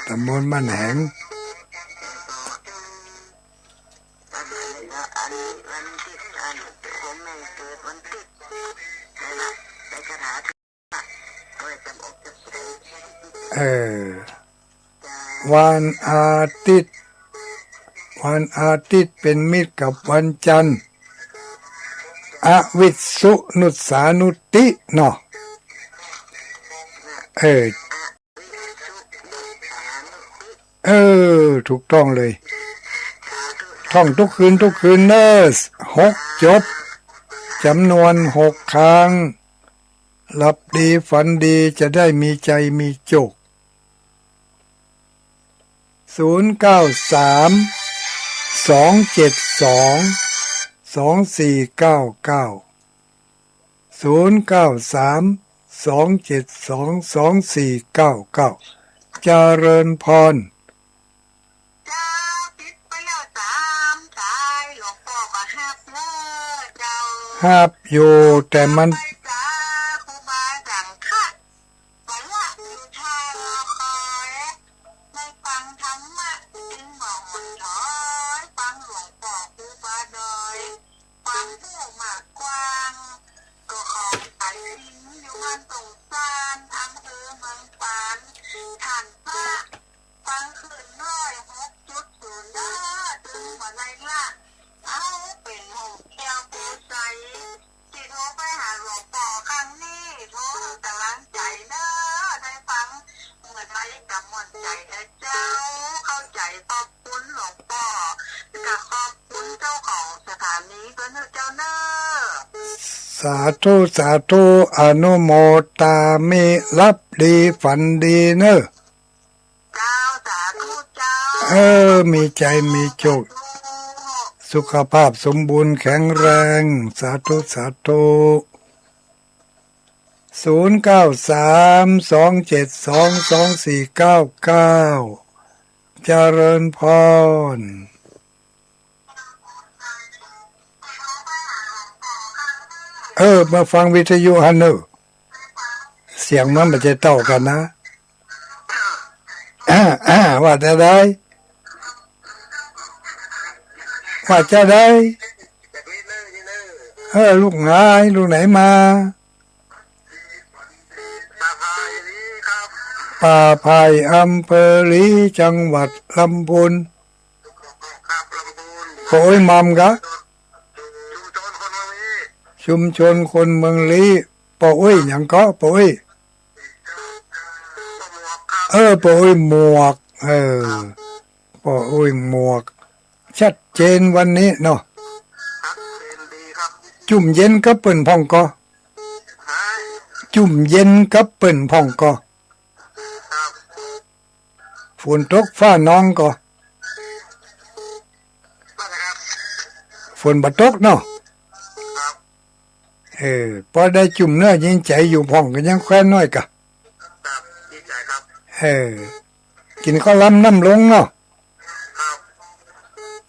ตำบลบ้านแหงวันอาทิตย์เป็นมิตรกับวันจันทร์อวิสสุนุสานุติเนาะถูกต้องเลยท่องทุกคืนเนส6จบจำนวน6ครั้งหลับดีฝันดีจะได้มีใจมีโชค เจริญพรจ้าปิดไปแล้วสามสายหลวงพ่อก็ฮับเนอเจ้าฮับอยู่แต่มันไปจ้าครูบาสั่งคัดไปละอยู่ทางคอยไม่ฟังธรรมะจึงบอกมันถอยฟังหลวงพ่อครูบาดอยฟังผู้มากกว้างก็ของไอ้ทิ้งอยู่บ้านตรงซานอำเภอเมืองปานท่านพระฟังขึ้น106.0นะถึงวันไหนล่ะเอาเป็นห่มแก้วปูใสที่โทรไปหาหลวงพ่อครั้งนี้โทรกำลังใจเนอะได้ฟังเมื่อไรกับม่วนใจได้เจ้าเข้าใจขอบคุณหลวงพ่อกับขอบคุณเจ้าของสถานีด้วยเนอะเจ้าเนอะสาธุสาธุอนุโมตามิรับดีฝันดีเนอะเจ้าสาธุเจ้ามีใจมีโชคสุขภาพสมบูรณ์แข็งแรงสาธุสาธุ0932722499เจริญพรมาฟังวิทยุฮันเนอร์เสียงมันไม่ใช่เท่ากันนะว่าจะได้ลูกไหนมาป่าพายอำเภอลีจังหวัดลำพูนโอ้ยมัมกะชุมชนคนเมืองลีปออุ้ยอย่างก็ปออุ้ยปออุ้ยหมวกปออุ้ยหมวกชัดเจนวันนี้เนาะจุ่มเย็นกับเปิ่นพ่องก็จุ่มเย็นกับเปิ่นพ่องก็ฝนตกฟ้าน้องก็ฝนบ่ตกเนาะพอได้จุ่มเนื้อยิงใจอยู่พ่องก็ยังแคว้นน้อยกะกินข้าวล้ำน้ำลงเนาะ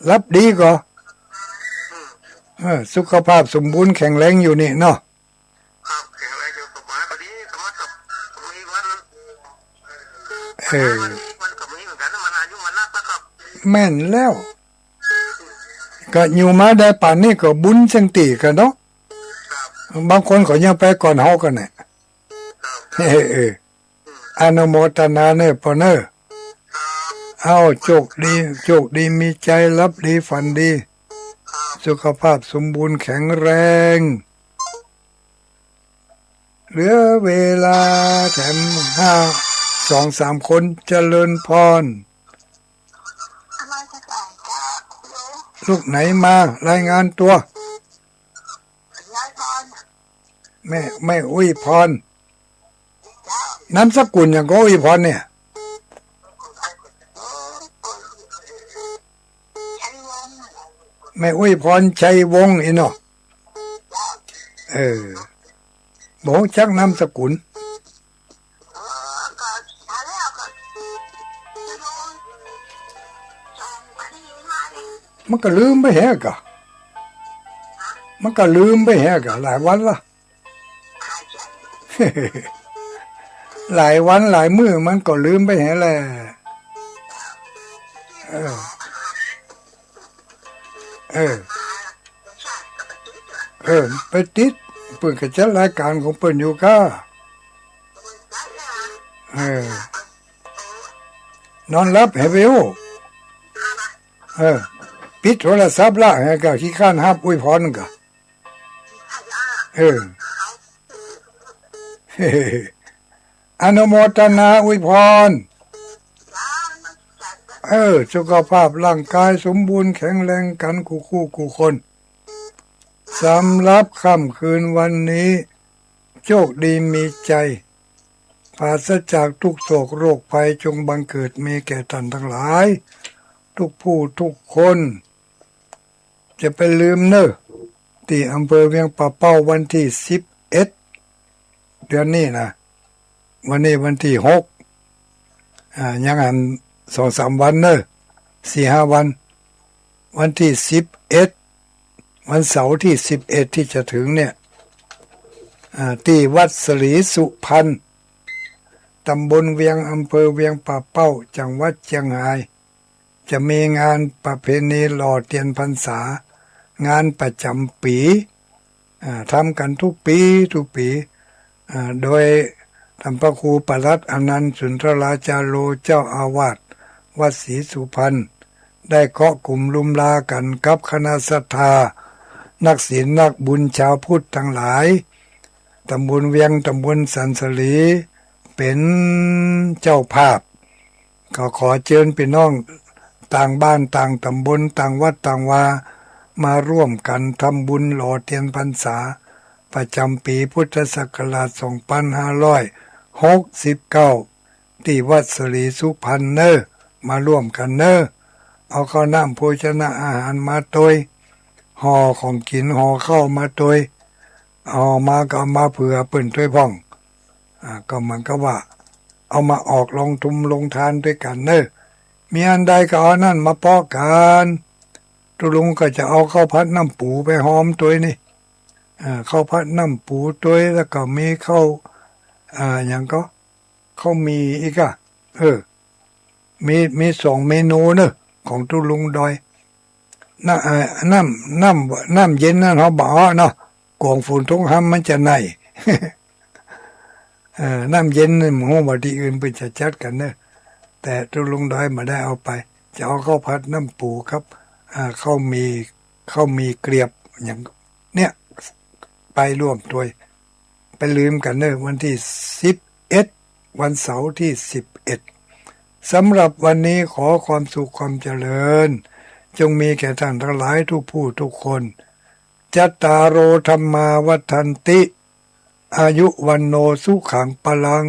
รับดีก็สุขภาพสมบูรณ์แข็งแรงอยู่นี่เนาะแข็งแรงอยู่สบายพอดีสมัครกับมีวันกับมีเหมือนกันมันอายุมันนักนะครับแม่นแล้วก็อยู่มาได้ป่านนี้ก็บุญจังตีกันเนาะบางคนเขายังไปก่อนเฮากันน่ะอนุโมทนาเนอะพ่อเนอะเอาโชคดีมีใจรับดีฝันดีสุขภาพสมบูรณ์แข็งแรงเหลือเวลาแถม2-3 คนเจริญพรลูกไหนมารายงานตัวแม่อุ้ยพรนามสกุลอย่างก็อุ้ยพรเนี่ยแม่อุ้ยพรชัยวงศ์อีเนาะบอกจักนามสกุลมันก็ลืมไปแฮกะหลายวันละหลายวันหลายมื้อมันก็ลืมไปแฮแหละไปติดเปิดกระจัดรายการของเปิ้นอยู่ก้านอนรับให้เร็วปิดโทรศัพท์ละให้ก็ขี้ข้านฮับอวยพรกะอนุโมทนาอวยพรสุขภาพร่างกายสมบูรณ์แข็งแรงกันคู่คนสำหรับค่ำคืนวันนี้โชคดีมีใจ ปราศจากทุกโศกโรคภัยจงบังเกิดมีแก่ท่านทั้งหลาย ทุกผู้ทุกคนจะไปลืมเนอะที่อำเภอเวียงป่าเป้าวันที่11เดือนนี้นะวันนี้วันที่6ยังอัน2-3 วันเนอะ4-5 วันวันที่11วันเสาร์ที่11ที่จะถึงเนี่ยที่วัดสลีสุพรรณตำบลเวียงอำเภอเวียงป่าเป้าจังหวัดเชียงรายจะมีงานประเพณีหล่อเทียนพรรษางานประจำปีทำกันทุกปีโดยท่านพระครูปลัดอนันต์สุนทราจาโรเจ้าอาวาสวัดศรีสุพรรณได้เคาะกลุ่มลุมลากันกับคณะศรัทธานักศีลนักบุญชาวพุทธทั้งหลายตำบลเวียงตำบลสันสลีเป็นเจ้าภาพก็ขอเชิญพี่น้องต่างบ้านต่างตำบลต่างวัดต่างวามาร่วมกันทำบุญหล่อเทียนพรรษาประจำปีพุทธศักราช2569ที่วัดสลีสุพรรณเนอมาร่วมกันเนอเอาข้าวน้ำโภชนะอาหารมาตวยห่อของกินห่อข้าวมาตวยเอามาก็เอามาเผื่อเปิ่นด้วยพ่องก็มันก็ว่าเอามาออกลงทุนลงทานด้วยกันเนอมีอันใดก็เอานั่นมาป้อกันตุลุงก็จะเอาข้าวพัดน้ำปูไปหอมตัวนี่ข้าวพัดน้ำปูตัวแล้วก็มีข้าวอย่างก็ข้าวมีอีกมี2 เมนูเนอะของตุลุงดอยน้ำเย็นนั่นเขาบอกเนาะกวงฝุ่นทุ่งห้ำมันจะไหน น้ำเย็นนี่หมูบดีอื่นไปจะจัดกันเนอะแต่ตุลุงดอยมาได้เอาไปจะเอาข้าวผัดน้ำปูครับข้าวมีเกลียบอย่างเนี้ยไปร่วมด้วยไปลืมกันเนอะวันที่11วันเสาร์ที่11สำหรับวันนี้ขอความสุขความเจริญจงมีแก่ท่านทั้งหลายทุกผู้ทุกคนจัตตารโอธรรมาวัฏันติอายุวันโนสุขังพลัง